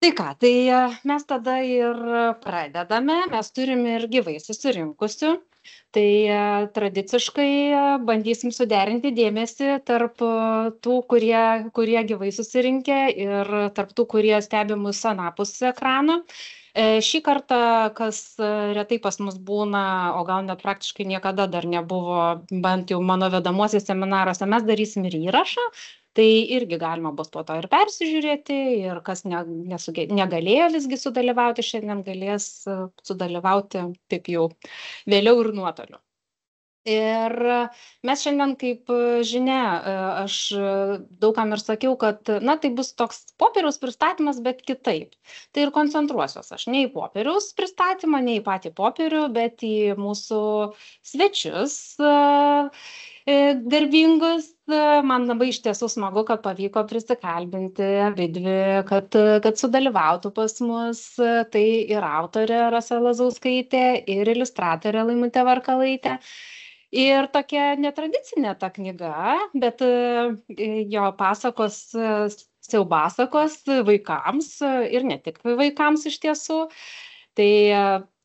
Tai ką, tai mes tada ir pradedame, mes turim ir gyvai susirinkusių. Tai tradiciškai bandysim suderinti dėmesį tarp tų, kurie gyvai susirinkę ir tarp tų, kurie stebi mus anapus ekrano. Šį kartą, kas retai pas mus būna, o gal net praktiškai niekada dar nebuvo, bent jau mano vedamuosiuose seminaruose, mes darysim ir įrašą. Tai irgi galima bus po to ir persižiūrėti, ir kas negalėjo visgi sudalyvauti, šiandien galės sudalyvauti taip jau vėliau ir nuotoliu. Ir mes šiandien, kaip žinia, aš daugam ir sakiau, kad tai bus toks popieriaus pristatymas, bet kitaip. Tai ir koncentruosiuos aš ne į popieriaus pristatymą, ne į patį popierių, bet į mūsų svečius garbingus. Man labai iš tiesų smagu, kad pavyko prisikalbinti abidvi, kad sudalyvautų pas mus. Tai ir autorė Rasa Lazauskaitė, ir iliustratorė Laimutė Varkalaitė. Ir tokia netradicinė ta knyga, bet jo pasakos, siaubasakos vaikams ir ne tik vaikams iš tiesų. Tai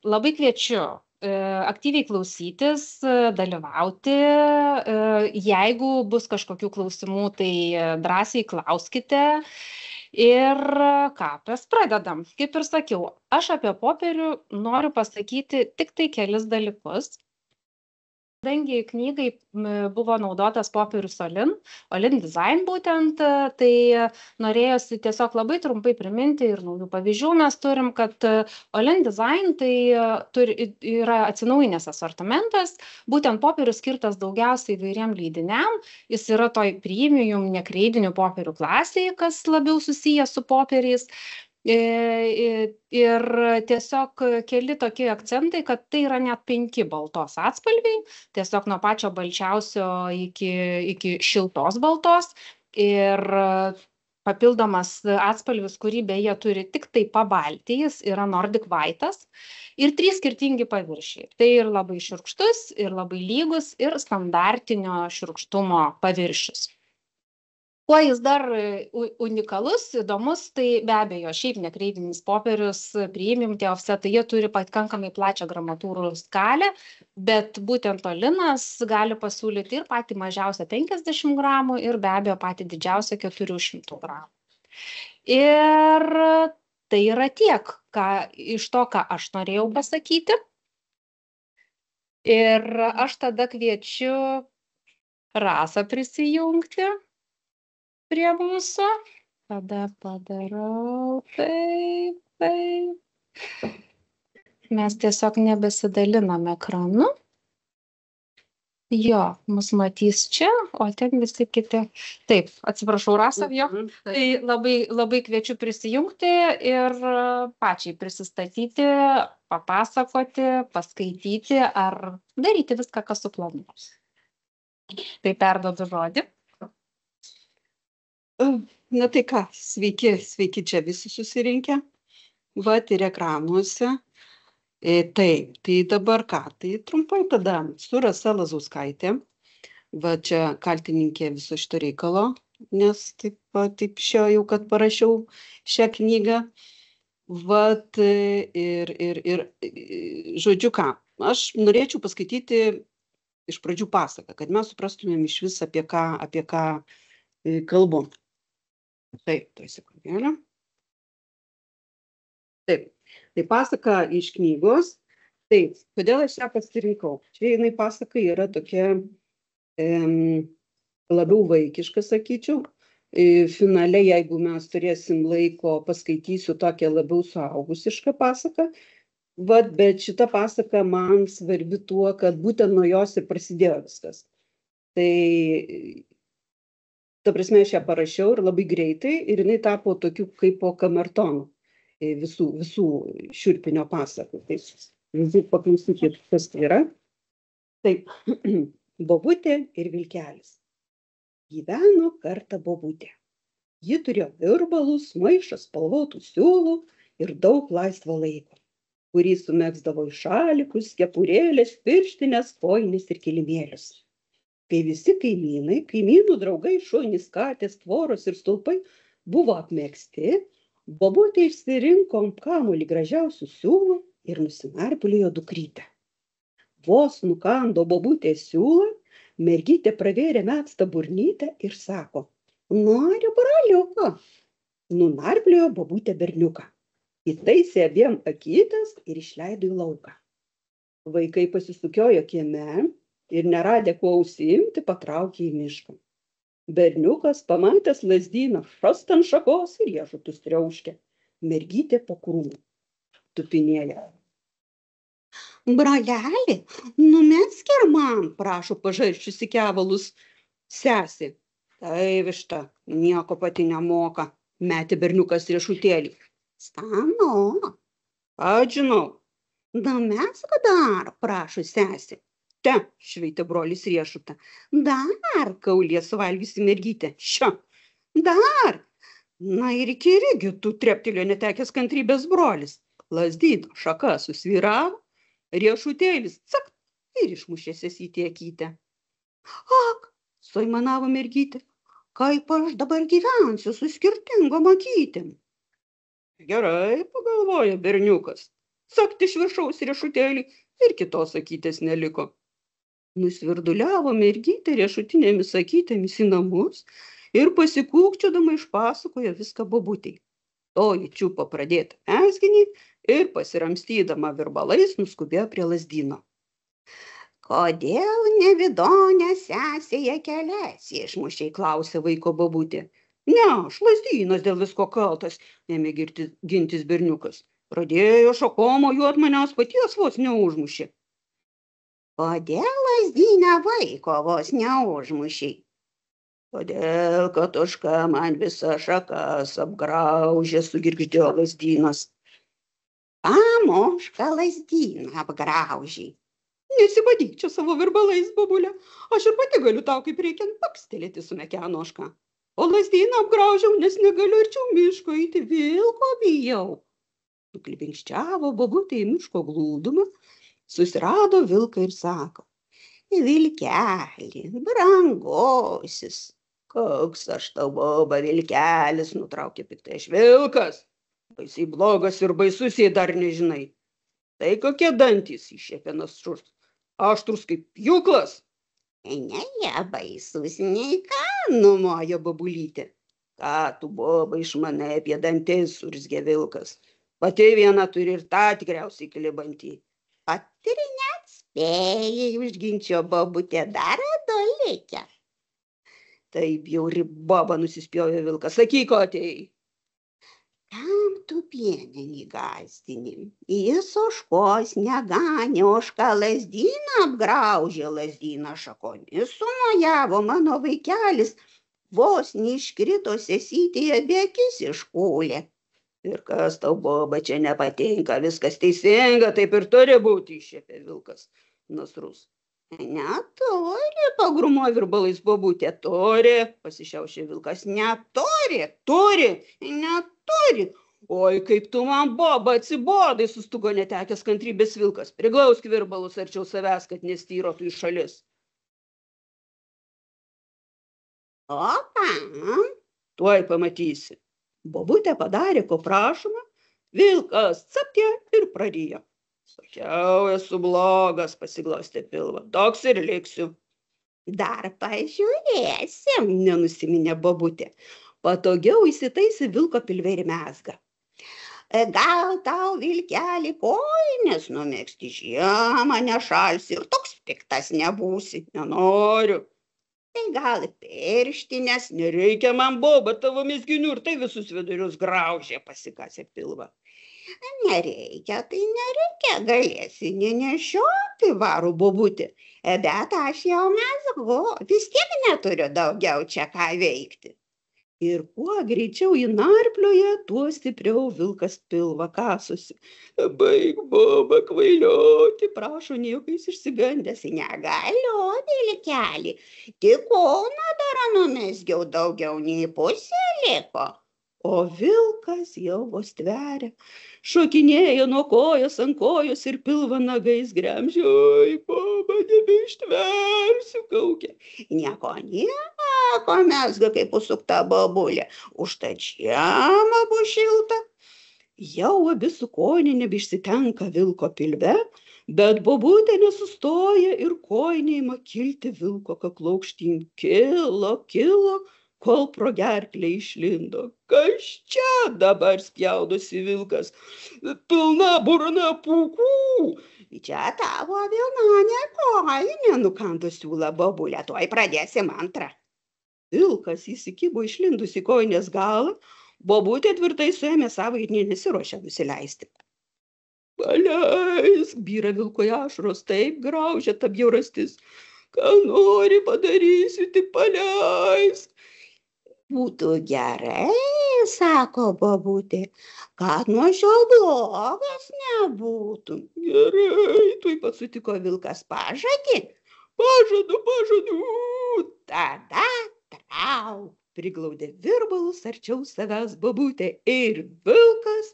labai kviečiu aktyviai klausytis, dalyvauti. Jeigu bus kažkokių klausimų, tai drąsiai klauskite. Ir ką, mes pradedam. Kaip ir sakiau, aš apie popierių noriu pasakyti tik tai kelis dalykus. Kadangi knygai buvo naudotas popierius Olin Design būtent, tai norėjosi tiesiog labai trumpai priminti ir naujų pavyzdžių mes turim, kad Olin Design tai yra atsinaujinęs asortimentas, būtent popierius skirtas daugiausiai įvairiam leidiniam, jis yra toj premium nekreidinių popierių klasėje, kas labiau susijęs su popieriais. Ir tiesiog keli tokie akcentai, kad tai yra net 5 baltos atspalviai, tiesiog nuo pačio balčiausio iki šiltos baltos, ir papildomas atspalvis, kurį beje turi tik tai pabaltijis, yra Nordic White'as, ir 3 skirtingi paviršiai. Tai ir labai šiurkštus, ir labai lygus, ir standartinio šiurkštumo paviršius. Kuo jis dar unikalus, įdomus, tai be abejo, šiaip nekreidinis popierius, premium tie offsetai, jie turi pakankamai plačią gramatūrų skalę, bet būtent Olinas gali pasiūlyti ir patį mažiausią 50 gramų, ir be abejo patį didžiausią 400 gramų. Ir tai yra tiek, iš to, ką aš norėjau pasakyti. Ir aš tada kviečiu Rasą prisijungti prie mūsų. Tada padarau taip. Mes tiesiog nebesidalinam ekranu. Jo, mus matys čia, o ten visi kiti. Taip, atsiprašau, Rasa, jo. Tai labai kviečiu prisijungti ir pačiai prisistatyti, papasakoti, paskaityti ar daryti viską, kas suplanuos. Tai perduodu žodį. Na tai ką, sveiki čia visi susirinkę, ir ekranuose. Taip, tai dabar ką, tai trumpai tada su Rasa Lazauskaitė, čia kaltininkė viso šito reikalo, nes taip jau, kad parašiau šią knygą. Ir žodžiu ką, aš norėčiau paskaityti iš pradžių pasaką, kad mes suprastumėm iš vis apie ką kalbu. Taip, tuoj sekundėlę. Taip, tai pasaka iš knygos. Taip, kodėl aš ją pasirinkau? Čia jinai pasaka yra tokia labiau vaikiška, sakyčiau. Finale, jeigu mes turėsim laiko, paskaitysiu tokią labiau suaugusišką pasaką. Bet šita pasaka man svarbi tuo, kad būtent nuo jos ir prasidėjo viskas. Tai ta prasme, aš ją parašiau ir labai greitai, ir jinai tapo tokiu kaip po kamertonų visų šiurpinio pasakų. Tai paklausykit, kas tai yra. Taip, Bobutė ir vilkelis. Gyveno kartą Bobutė. Ji turėjo virbalus, maišą spalvotų siūlų ir daug laisvo laiko, kurį sumegzdavo į šalikus, kepurėlės, pirštinės, kojines ir kilimėlius. Kai visi kaimynų draugai, šunys, katės, tvoros ir stulpai buvo apmegzti, Bobutė išsirinko kamuolį gražiausių siūlų ir nusinarpliojo dukrytę. Vos nukando bobutė siūlą, mergytė pravėrė metstą burnytę ir sako: "Noriu broliuko." Nunarpliojo bobutė berniuką. Įtaisė abiem akytes ir išleido į lauką. Vaikai pasisukiojo kieme ir neradę kuo užsiimti, patraukė į mišką. Berniukas, pamatęs lazdyną, šast ant šakos ir riešutus triauškė. Mergytė po krūmu tupinėja. "Broleli, numesk ir man," prašo pažarčiusi kevalus sesė. "Tai višta, nieko pati nemoka," metė berniukas riešutėlį. "Skanu." "Aš žinau." "Numesk dar," prašo sesė. "Te," šveitė brolis riešutą. "Dar," kaulė suvalgiusi mergytė. "Šio, dar." "Na ir iki rigitų," treptelėjo netekęs kantrybės brolis. Lazdyno šaka susvyravo, riešutėlis cakt ir išmušė sesytį akytę. "Ak," suaimanavo mergytė, "kaip aš dabar gyvensiu su skirtingom akytėm?" "Gerai," pagalvojo berniukas. Cakt iš viršaus riešutėlį ir kitos akytės neliko. Nusvirduliavo mergytė riešutinėmis akytėmis į namus ir pasikūkčiodama išpasakojo viską bobutei. Toji čiupo pradėtą mezginį ir pasiramstydama virbalais nuskubėjo prie lazdyno. "Kodėl nevidonė sesėje keliasi?" išmušiai klausė vaiko bobutė. "Ne, aš lazdynas dėl visko kaltas," ėmė gintis berniukas. "Pradėjo šakom mojuot, manęs paties vos neužmušė." "Kodėl lazdyne vaiko vos neužmušiai?" "Todėl, kad ožka man visas šakas apgraužė," sugirgždėjo lazdynas. "Kam ožka lazdyną apgraužė?" "Nesibadyk čia savo virbalais, bobulė. Aš ir pati galiu tau kaip reikiant pakstelėti," sumekeno ožka. "O lazdyną apgraužiau, nes negaliu arčiau miško eiti, vilko bijau." Nuklibinščiavo bobutė į miško glūdumą, susirado vilką ir sako: "Vilkeli, brangusis." "Koks aš tau, boba, vilkelis," nutraukė piktai vilkas. "Baisiai blogas ir baisus, jei dar nežinai." "Tai kokie dantys," iššiepė nasrus. "Aštrus kaip pjūklas." "Ne jie baisus, nei ką," numojo bobulytė. "Ką tu, boba, išmanai apie dantis," surzgė vilkas. "Pati viena turi ir tą tikriausiai klibantį." "Pati net spėjai," užginčijo bobutė, "dar adolikę." "Taip bjauri boba," nusispjovė vilkas. "Sakyk, ko atėjai." "Kam tu piemenį gąsdini? Jis ožkos neganė, ožka lazdyną apgraužė, lazdyną šakomis sumojavo, mano vaikelis vos neiškrito sesytėje, abi akis iškūlė." "Ir kas tau, boba, čia nepatinka, viskas teisinga, taip ir turi būti," iššiepė vilkas nasrus. "Neturi," pagrumo virbalais bobutė. "Turi," pasišiaušė vilkas. "Neturi, turi, neturi." "Oi, kaip tu man, boba, atsibodai," sustugo netekęs kantrybės vilkas. "Priglausk virbalus arčiau savęs, kad nestyrotų į šalis." "Opa, tuoj pamatysi." Bobutė padarė, ko prašoma, vilkas captė ir prarijo. "Sakiau, esu blogas," pasiglostė pilvą. "Toks ir liksiu." "Dar pažiūrėsim," nenusiminė bobutė. Patogiau įsitaisė vilko pilve ir mezga. "Gal tau, vilkeli, kojines numegzti, žiemą nešalsi ir toks piktas nebūsi." "Nenoriu." "Tai gal pirštinės?" "Nereikia man, boba, tavo mezginių ir tai visus vidurius graužė," pasikasė pilvą. "Nereikia, tai nereikia, galėsi nenešioti," varo bobutė. "Bet aš jau mezgu, vis tiek neturiu daugiau čia ką veikti." Ir kuo greičiau jį narplioja, tuo stipriau vilkas pilvą kasosi. "Baik, boba, kvailioti," prašo niekais išsigandęs. "Negaliu, vilkeli, tik kūną dar numezgiau, daugiau nei pusė liko." O vilkas jau vos tveria, šokinėja nuo kojos ant kojos ir pilvą nagais gremžia. "Oi, boba, nebeištversiu," kaukia. Nieko, mezga kaip užsukta bobulė. Užtat žiemą bus šilta, Jau abi su kojine nebeišsitenka vilko pilve, bet bobutė nesustoja ir kojinė ima kilti vilko kaklo aukštyn. Kilo, kol pro gerklę išlindo. Kas čia dabar, spjaudosi vilkas, pilna burna pūkų. Čia tavo vienonė kojinė, nukando siūlą bobulė, tuoj pradėsim antrą. Vilkas įsikibo išlindusi kojinės galą, bobutė tvirtai suėmė savo ir nesiruošė nusileisti. Paleisk, byra vilko ašaros, taip graužia ta bjaurastis. Ką nori padarysiu, tik paleisk. Būtų gerai, sako bobutė, kad nuo šiol blogas nebūtų. Gerai, tuoj pat sutiko vilkas, pažadi? Pažadu. Tada trauk, priglaudė virbalus arčiau savęs bobutė ir vilkas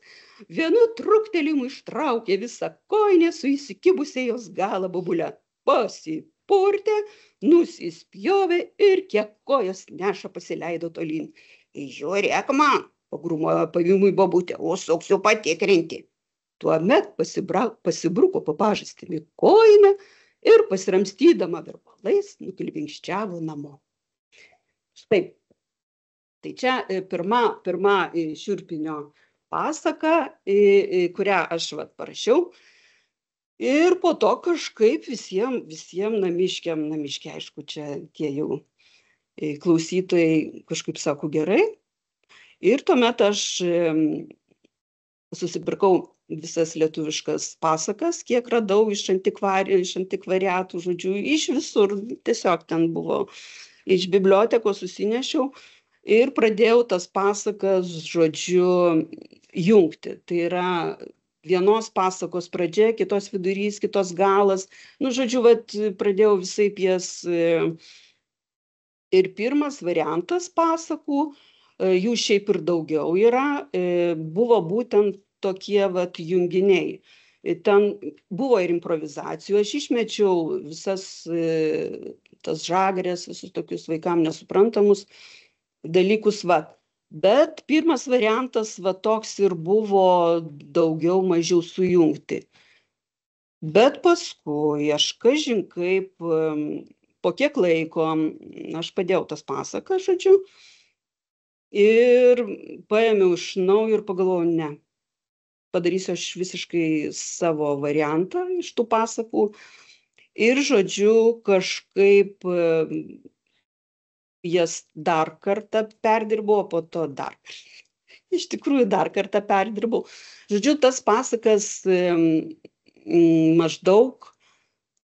vienu truktelimu ištraukė visą kojinę su įsikibusia jos galą bobulę. Pasipurtė, nusispjovė ir kiek kojos neša pasileido tolyn. Žiūrėk man, pagrumojo pavimui bobutė, užsuksiu patikrinti. Tuomet pasibruko po pažastimi kojiną ir pasiramstydama virbalais nukilvinkščiavo namo. Štai, tai čia pirma šiurpinio pasaka, kurią aš parašiau. Ir po to kažkaip visiems namiškiam, aišku, čia tie jau klausytojai kažkaip sako gerai. Ir tuomet aš susipirkau visas lietuviškas pasakas, kiek radau iš antikvariatų, žodžiu, iš visur, tiesiog ten buvo. Iš bibliotekos susinešiau ir pradėjau tas pasakas, žodžiu, jungti. Tai yra vienos pasakos pradžia, kitos vidurys, kitos galas. Nu, žodžiu, pradėjau visaip jas. Ir pirmas variantas pasakų, jų šiaip ir daugiau yra, buvo būtent tokie junginiai. Ten buvo ir improvizacijų, aš išmečiau visas tas žagrės, visus tokius vaikam nesuprantamus dalykus, Bet pirmas variantas toks ir buvo daugiau mažiau sujungti. Bet paskui aš kažin kaip, po kiek laiko, aš padėjau tas pasakas, žodžiu, ir paėmiau iš naujo ir pagalvojau, ne. Padarysiu aš visiškai savo variantą iš tų pasakų. Ir, žodžiu, kažkaip jas dar kartą perdirbau, po to dar kartą. Iš tikrųjų, dar kartą perdirbau. Žodžiu, tas pasakas maždaug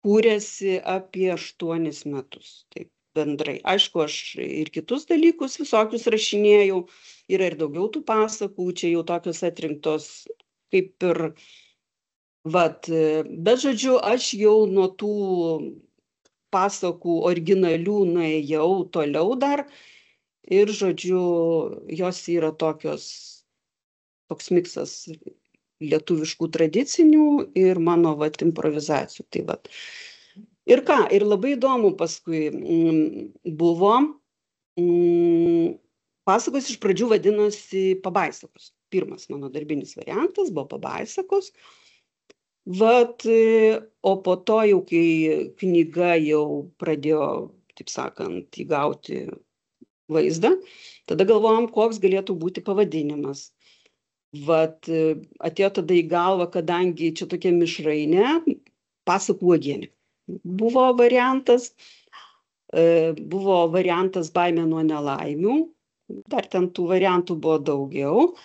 kūrėsi apie 8 metus. Taip, bendrai. Aišku, aš ir kitus dalykus visokius rašinėjau. Yra ir daugiau tų pasakų, čia jau tokios atrinktos kaip ir bet, žodžiu, aš jau nuo tų pasakų originalių nuėjau toliau dar ir, žodžiu, jos yra toks miksas lietuviškų tradicinių ir mano improvizacijų. Tai Ir ką, ir labai įdomu paskui buvo, pasakos iš pradžių vadinosi Pabaisakos. Pirmas mano darbinis variantas buvo Pabaisakos. O po to jau, kai knyga jau pradėjo, taip sakant, įgauti vaizdą, tada galvojom, koks galėtų būti pavadinimas. Atėjo tada į galvą, kadangi čia tokia mišrainė, pasakų uogienė. Buvo variantas Baimė nuo nelaimių, dar ten tų variantų buvo daugiau.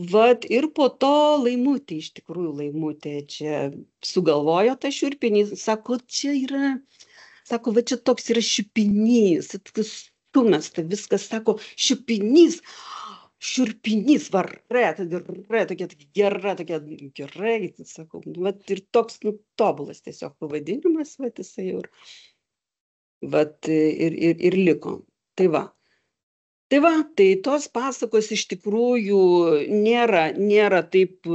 Ir po to Laimutė, iš tikrųjų Laimutė čia sugalvojo tą šiurpinį, sako, čia toks yra šiupinys, stumesta viskas, sako, šiupinys, tokia gerai, sakau, ir toks tobulas tiesiog pavadinimas, jisai jau ir liko. Tai tos pasakos iš tikrųjų nėra taip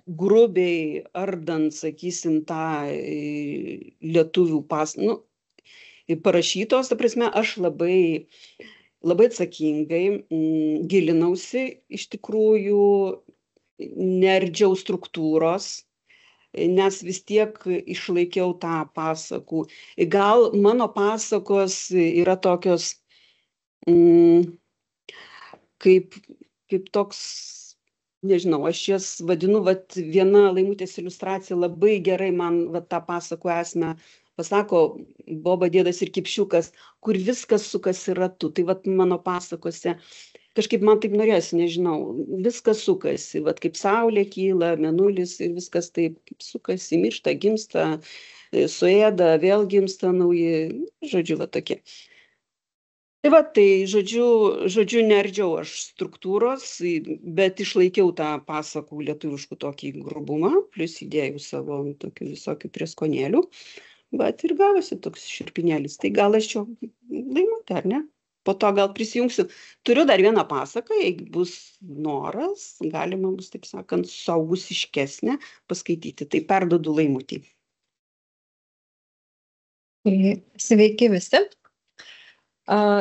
grubiai ardant, sakysim, tą lietuvių parašytos, ta prasme, aš labai atsakingai gilinausi iš tikrųjų neardžiau struktūros, nes vis tiek išlaikiau tą pasakų. Gal mano pasakos yra tokios kaip toks, nežinau, aš jas vadinu, viena Laimutės iliustracija labai gerai man tą pasakų esmę pasako, Boba, dėdas ir kipšiukas, kur viskas sukasi ratu. Tai mano pasakose kažkaip man taip norėjosi, nežinau, viskas sukasi, kaip saulė kyla, mėnulis ir viskas taip sukasi, miršta, gimsta, suėda, vėl gimsta nauji, žodžiu, tokie. Tai žodžiu, neardžiau aš struktūros, bet išlaikiau tą pasakų lietuviškų tokį grubumą, plus įdėjau savo tokių visokių prieskonėlių, bet ir gavosi toks širpinėlis. Tai gal aš čia Laimutė, ar ne? Po to gal prisijungsiu. Turiu dar vieną pasaką, jeigu bus noras, galima bus, taip sakant, suaugusiškesnė paskaityti. Tai perduodu Laimutį. Sveiki visi.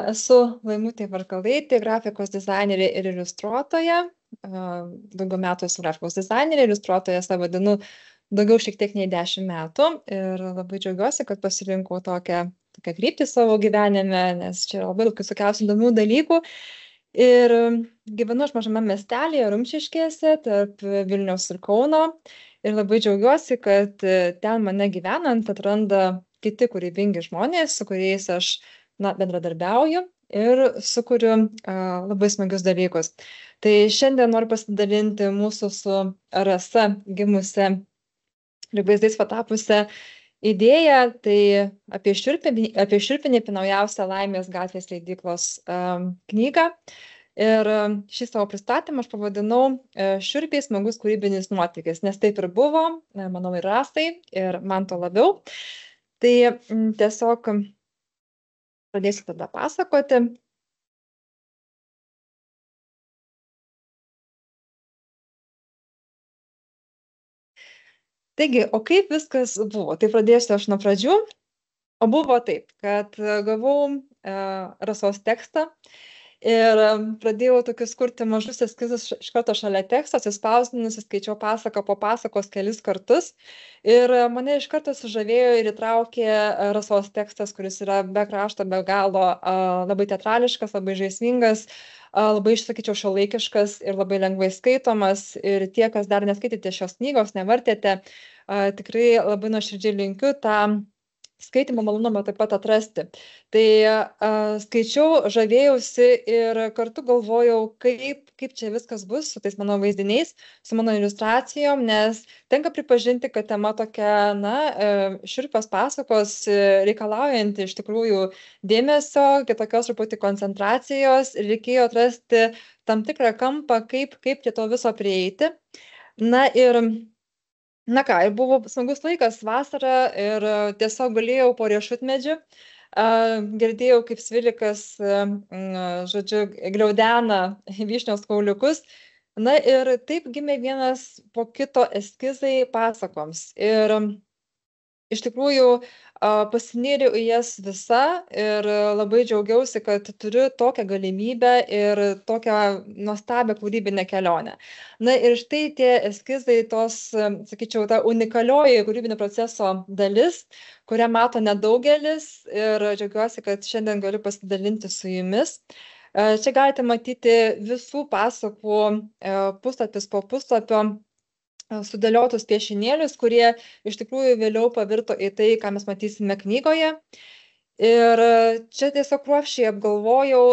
Esu Laimutė Varkalaitė, grafikos dizainerė ir iliustruotoja. Daugiau metų esu grafikos dizainerė, iliustruotoja savo vadinu daugiau šiek tiek nei 10 metų. Ir labai džiaugiuosi, kad pasirinkau tokią kryptį savo gyvenime, nes čia yra labai daug visokiausių įdomių dalykų. Ir gyvenu aš mažame miestelėje, Rumšiškėse, tarp Vilniaus ir Kauno. Ir labai džiaugiuosi, kad ten mane gyvenant atranda kiti kūrybingi žmonės, su kuriais aš bendradarbiauju ir sukuriu labai smagius dalykus. Tai šiandien noriu pasidalinti mūsų su Rasa gimusią ir vaizdais patapusią idėją, tai apie Šiurpinį naujausią Laimės gatvės leidyklos knygą. Ir šį savo pristatymą aš pavadinau Šiurpiai smagus kūrybinis nuotykis, nes taip ir buvo, manau, ir Rasai, ir man to labiau. Tai tiesiog pradėsiu tada pasakoti. Taigi, o kaip viskas buvo? Tai pradėsiu aš nuo pradžių. O buvo taip, kad gavau Rasos tekstą ir pradėjau tokius kurti mažus eskizus iš karto šalia teksto, atsispausdinusi, skaičiau pasaką po pasakos kelis kartus. Ir mane iš karto sužavėjo ir įtraukė Rasos tekstas, kuris yra be krašto, be galo labai teatrališkas, labai žaismingas, labai, sakyčiau, šiuolaikiškas ir labai lengvai skaitomas. Ir tie, kas dar neskaitėte šios knygos, nevartėte, tikrai labai nuoširdžiai linkiu tą skaitimo malonumą taip pat atrasti. Tai skaičiau, žavėjausi ir kartu galvojau, kaip čia viskas bus su tais mano vaizdiniais, su mano iliustracijom, nes tenka pripažinti, kad tema tokia, šiurpios pasakos, reikalaujanti iš tikrųjų dėmesio, kitokios truputį koncentracijos, ir reikėjo atrasti tam tikrą kampą, kaip prie to viso prieiti. Ir buvo smagus laikas, vasara, ir tiesiog gulėjau po riešutmedžiu, girdėjau, kaip svilikas, žodžiu, gliaudena vyšnios kauliukus. Ir taip gimė vienas po kito eskizai pasakoms. Ir iš tikrųjų pasinėriau į jas visą ir labai džiaugiausi, kad turiu tokią galimybę ir tokią nuostabią kūrybinę kelionę. Ir štai tie eskizai, tos, sakyčiau, ta unikalioji kūrybinio proceso dalis, kurią mato nedaugelis, ir džiaugiuosi, kad šiandien galiu pasidalinti su jumis. Čia galite matyti visų pasakų puslapis po puslapio sudėliotus piešinėlius, kurie iš tikrųjų vėliau pavirto į tai, ką mes matysime knygoje. Ir čia tiesiog kruopščiai apgalvojau,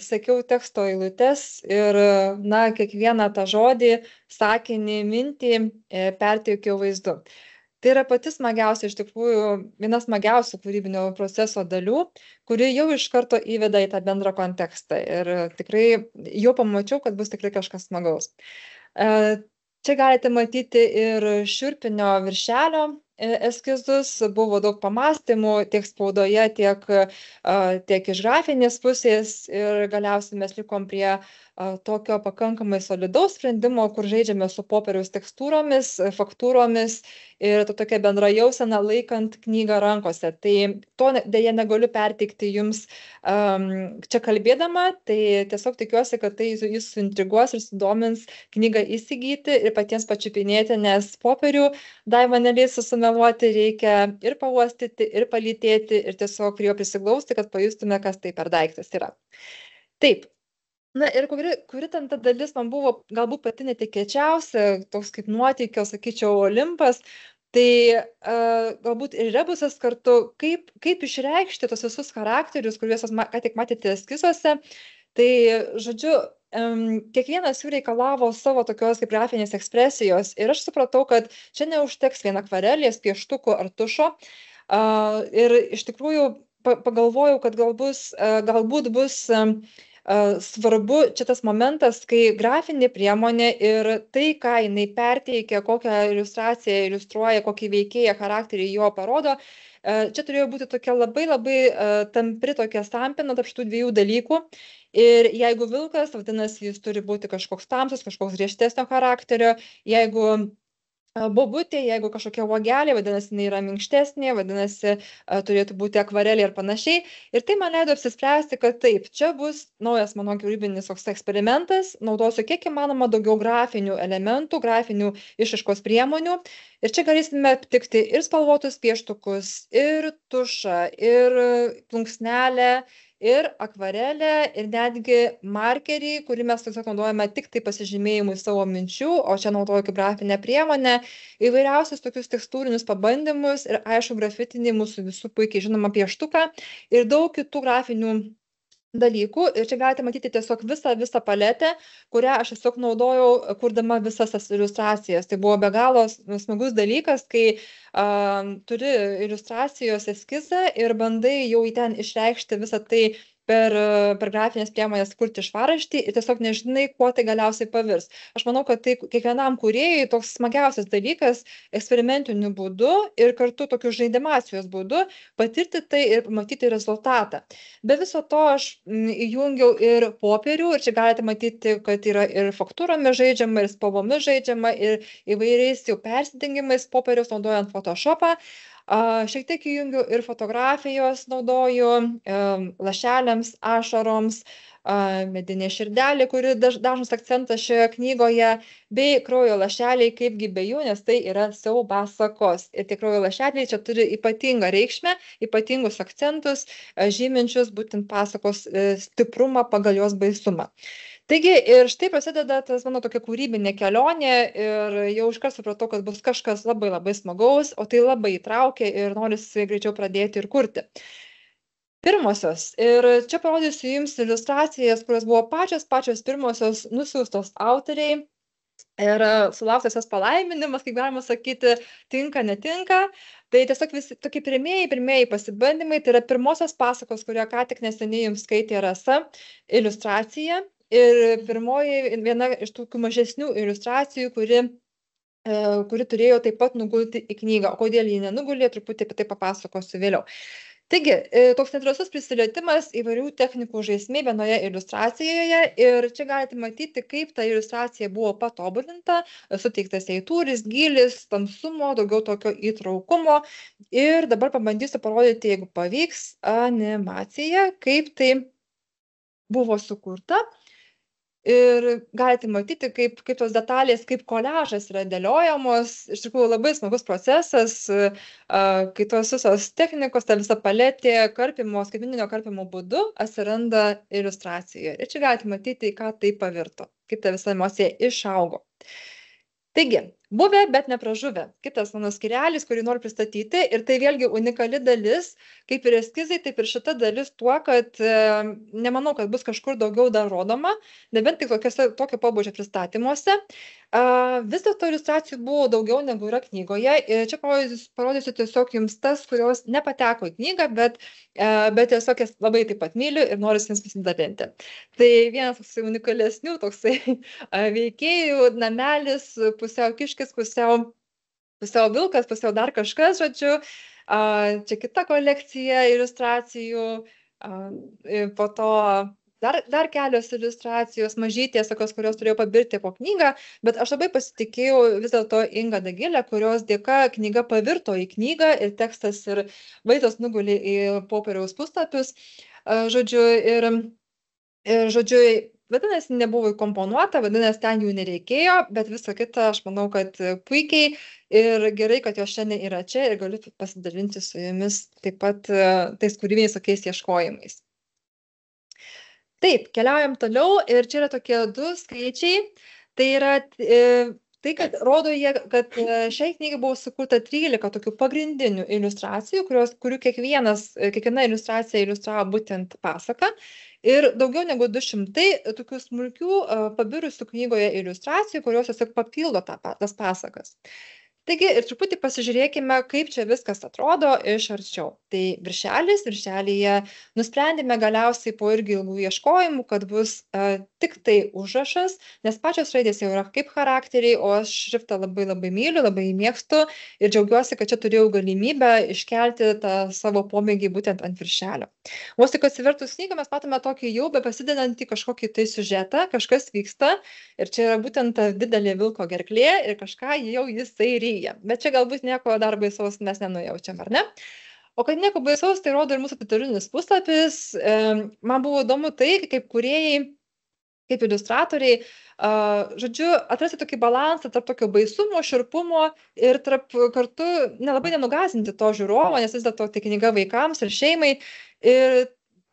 sekiau teksto eilutes ir, kiekvieną tą žodį, sakinį, mintį perteikiau vaizdu. Tai yra pati smagiausia, iš tikrųjų, viena smagiausių kūrybinio proceso dalių, kuri jau iš karto įveda į tą bendrą kontekstą. Ir tikrai jau pamačiau, kad bus tikrai kažkas smagaus. Čia galite matyti ir Šiurpinio viršelio eskizus, buvo daug pamastymų tiek spaudoje, tiek iš grafinės pusės, ir galiausiai mes likom prie tokio pakankamai solidaus sprendimo, kur žaidžiame su popieriaus tekstūromis, faktūromis ir tokia bendra jausena laikant knygą rankose. Tai to dėja negaliu perteikti jums čia kalbėdama, tai tiesiog tikiuosi, kad tai jūs suintriguos ir sudomins knygą įsigyti ir patiems pačiupinėti, nes popierių Daiva neleis susumeluoti, reikia ir pauostyti, ir palytėti, ir tiesiog prie jo prisiglausti, kad pajustume, kas tai per daiktas yra. Taip. Na ir kuri ten ta dalis man buvo galbūt pati netikėčiausia, toks kaip nuotykio, sakyčiau, Olimpas, tai galbūt ir rebusas kartu, kaip išreikšti tos visus charakterius, kuriuos ką tik matėte eskisuose. Tai, žodžiu, kiekvienas jų reikalavo savo tokios kaip grafinės ekspresijos ir aš supratau, kad čia neužteks vien akvarelės, pieštukų ar tušo. Ir iš tikrųjų pagalvojau, kad galbūt bus svarbu čia tas momentas, kai grafinė priemonė ir tai, ką jinai perteikia, kokią iliustraciją iliustruoja, kokį veikėją, charakterį jo parodo, čia turėjo būti tokia labai tampri tokia sampina tarp šitų dviejų dalykų. Ir jeigu vilkas, vadinasi, jis turi būti kažkoks tamsus, kažkoks griežtesnio charakterio, jeigu bobutė, jeigu kažkokia uogelė, vadinasi, jinai yra minkštesnė, vadinasi, turėtų būti akvarelė ir panašiai. Ir tai man leido apsispręsti, kad taip, čia bus naujas mano kūrybinis toks eksperimentas, naudosiu kiek įmanoma daugiau grafinių elementų, grafinių išraiškos priemonių. Ir čia galėsime aptikti ir spalvotus pieštukus, ir tušą, ir plunksnelę, ir akvarelę, ir netgi markerį, kurį mes tiesiog naudojame tik tai pasižymėjimui savo minčių, o čia naudoju kaip grafinę priemonę, įvairiausius tokius tekstūrinius pabandymus ir aišku grafitinį mūsų visų puikiai žinomą pieštuką ir daug kitų grafinių dalykų. Ir čia galite matyti tiesiog visą paletę, kurią aš tiesiog naudojau, kurdama visas tas iliustracijas. Tai buvo be galo smagus dalykas, kai turi iliustracijos eskizą ir bandai jau į ten išreikšti visą tai per grafinės priemonės kurti švarraštį ir tiesiog nežinai, kuo tai galiausiai pavirs. Aš manau, kad tai kiekvienam kūrėjui toks smagiausias dalykas eksperimentiniu būdu ir kartu tokiu žaidimacijos būdu patirti tai ir pamatyti rezultatą. Be viso to aš įjungiau ir popierių ir čia galite matyti, kad yra ir faktūromis žaidžiama, ir spalvomis žaidžiama, ir įvairiais jau persidengimais popieriaus naudojant Photoshopą. Šiek tiek įjungiu ir fotografijos naudoju lašeliams, ašaroms, medinė širdelė, kuri dažnas akcentas šioje knygoje, bei kraujo lašeliai, kaipgi be jų, nes tai yra siaubasakos. Ir tie kraujo lašeliai čia turi ypatingą reikšmę, ypatingus akcentus, žyminčius būtent pasakos stiprumą pagal jos baisumą. Taigi ir štai prasideda tas mano tokia kūrybinė kelionė ir jau iškart supratau, kad bus kažkas labai smagaus, o tai labai įtraukia ir norisi greičiau pradėti ir kurti. Pirmosios. Ir čia parodysiu jums iliustracijas, kurios buvo pačios pirmosios nusiųstos autoriai. Ir sulauktas jos palaiminimas, kaip galima sakyti, tinka, netinka. Tai tiesiog visi tokie pirmieji pasibandymai, tai yra pirmosios pasakos, kurią ką tik neseniai jums skaitė Rasa, iliustracija. Ir pirmoji viena iš tokių mažesnių iliustracijų, kuri turėjo taip pat nugulti į knygą. O kodėl ji nenugulė, truputį apie tai papasakosiu vėliau. Taigi, toks nedrasus prisilietimas įvairių technikų žaismė vienoje iliustracijoje ir čia galite matyti, kaip ta iliustracija buvo patobulinta, suteiktas jai tūris, gylis, tamsumo, daugiau tokio įtraukumo. Ir dabar pabandysiu parodyti, jeigu pavyks, animaciją, kaip tai buvo sukurta. Ir galite matyti, kaip tos detalės, kaip koliažas yra dėliojamos. Iš tikrųjų labai smagus procesas, kai tos visos technikos, ta visa paletė karpimo, skaitmeninio karpimo būdu atsiranda iliustracijoje. Ir čia galite matyti, ką tai pavirto, kaip ta visa emocija išaugo. Taigi, buvę, bet nepražuvę. Kitas mano skirelis, kurį noriu pristatyti. Ir tai vėlgi unikali dalis, kaip ir eskizai, taip ir šita dalis tuo, kad nemanau, kad bus kažkur daugiau dar rodoma, nebent tik tokio pobūdžio pristatymuose. Vis dėlto iliustracijų buvo daugiau negu yra knygoje. Ir čia parodysiu tiesiog jums tas, kurios nepateko į knygą, bet tiesiog jas labai taip pat myliu ir noriu jums pasidalinti. Tai vienas unikalesnių toksai veikėjų namelis, pusiau kiškis, pusiau vilkas, pusiau dar kažkas, žodžiu. Čia kita kolekcija iliustracijų. Po to dar kelios iliustracijos, mažytės, tokios, kurios turėjo pabirti po knygą, bet aš labai pasitikėjau vis dėlto Inga Dagilė, kurios dėka knyga pavirto į knygą ir tekstas ir vaizdas nugulė į popieriaus puslapius. Žodžiu, vadinasi, nebuvo įkomponuota, vadinasi, ten jų nereikėjo, bet visą kitą aš manau, kad puikiai ir gerai, kad jos šiandien yra čia ir galiu pasidalinti su jumis taip pat tais kūrybiniais tokiais ieškojimais. Taip, keliaujam toliau ir čia yra tokie du skaičiai. Tai yra tai, kad rodo jie, kad šiai knygai buvo sukurta 13 tokių pagrindinių iliustracijų, kurių kiekviena iliustracija iliustravo būtent pasaką. Ir daugiau negu 200 tokių smulkių pabirusių knygoje iliustracijų, kurios tiesiog papildo tas pasakas. Taigi ir truputį pasižiūrėkime, kaip čia viskas atrodo iš arčiau. Tai viršelyje nusprendėme galiausiai po irgi ilgų ieškojimų, kad bus tik tai užrašas, nes pačios raidės jau yra kaip charakteriai, o aš šriftą labai myliu, labai mėgstu ir džiaugiuosi, kad čia turėjau galimybę iškelti tą savo pomėgį būtent ant viršelio. Vos tik atsivertus knygą mes matome tokį jau bepasidedantį kažkokį tai siužetą, kažkas vyksta ir čia yra būtent ta didelė vilko gerklė ir kažką jau jisai ryja. Bet čia galbūt nieko dar baisaus mes nenujaučiam, ar ne? O kad nieko baisaus, tai rodo ir mūsų titulinius puslapis. Man buvo įdomu tai, kaip kūrėjai, kaip iliustratoriai, žodžiu, atrasti tokį balansą tarp tokio baisumo, šiurpumo ir tarp kartu nelabai nenugąsdinti to žiūrovo, nes vis dėlto tai knyga vaikams ir šeimai. Ir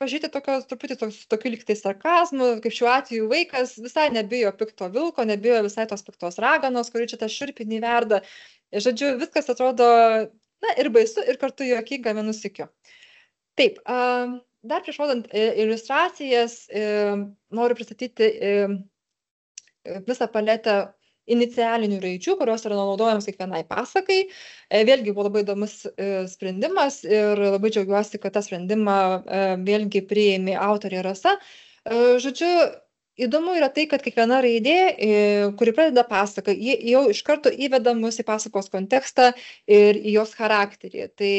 pažiūrėti truputį tokiu liktai sarkazmu, kaip šiuo atveju vaikas visai nebijo pikto vilko, nebijo visai tos piktos raganos, kuri čia tą šiurpinį verda. Žodžiu, viskas atrodo ir baisu, ir kartu juokinga vienu sykiu. Taip, dar prieš rodant iliustracijas, noriu pristatyti visą paletę inicialinių raidžių, kurios yra naudojamos kiekvienai pasakai. Vėlgi buvo labai įdomus sprendimas ir labai džiaugiuosi, kad tą sprendimą vėlgi priėmė autorė Rasa. Žodžiu, įdomu yra tai, kad kiekviena raidė, kuri pradeda pasaką, jau iš karto įveda mus į pasakos kontekstą ir į jos charakterį. Tai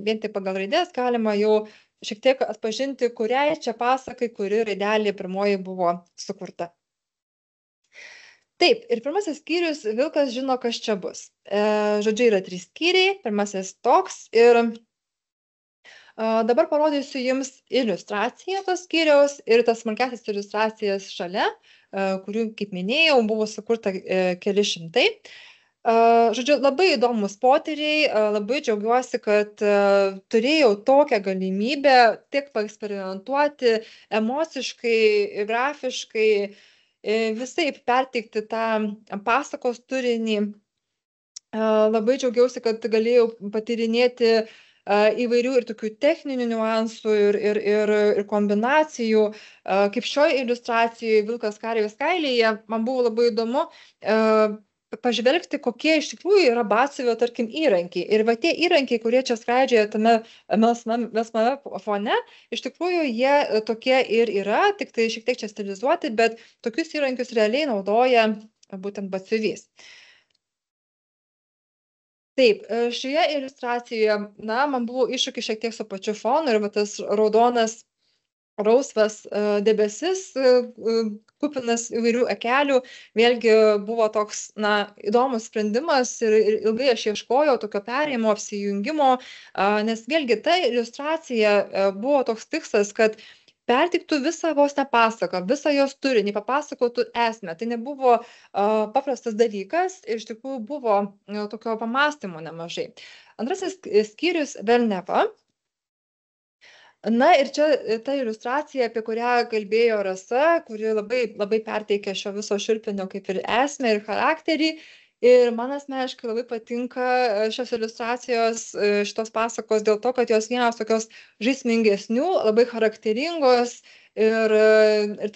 vien tik pagal raidės galima jau šiek tiek atpažinti, kuriai čia pasakai, kuri raidelė pirmoji buvo sukurta. Taip, ir pirmasis skyrius Vilkas žino, kas čia bus. Žodžiu, yra 3 skyriai, pirmasis toks ir dabar parodysiu jums iliustraciją tos skyriaus ir tas smulkesias iliustracijas šalia, kurių, kaip minėjau, buvo sukurta keli šimtai. Žodžiu, labai įdomus potyriai, labai džiaugiuosi, kad turėjau tokią galimybę tiek paeksperimentuoti emociškai, grafiškai, visaip perteikti tą pasakos turinį. Labai džiaugiausi, kad galėjau patyrinėti įvairių ir tokių techninių niuansų ir kombinacijų. Kaip šioje iliustracijoje Vilkas karvės kailyje, man buvo labai įdomu pažvelgti, kokie iš tikrųjų yra batsiuvio, tarkim, įrankiai. Ir va tie įrankiai, kurie čia skraidžioja tame melsvame fone, iš tikrųjų jie tokie ir yra, tik tai šiek tiek čia stilizuoti, bet tokius įrankius realiai naudoja būtent batsiuvys. Taip, šioje iliustracijoje, man buvo iššūkis šiek tiek su pačiu fonu ir tas raudonas rausvas debesis, kupinas įvairių ekelių, vėlgi buvo toks, įdomus sprendimas ir ilgai aš ieškojau tokio perėjimo, apsijungimo, nes vėlgi ta iliustracija buvo toks tikslas, kad perteiktų visą vos ne pasaką, visą jos turinį, papasakotų esmę. Tai nebuvo paprastas dalykas ir iš tikrųjų buvo tokio pamąstymo nemažai. Antrasis skyrius Velneva. Ir čia ta iliustracija, apie kurią kalbėjo Rasa, kuri labai perteikia šio viso šiurpinio kaip ir esmę ir charakterį. Ir man asmeniškai labai patinka šios iliustracijos, šitos pasakos dėl to, kad jos vienos tokios žaismingesnių, labai charakteringos ir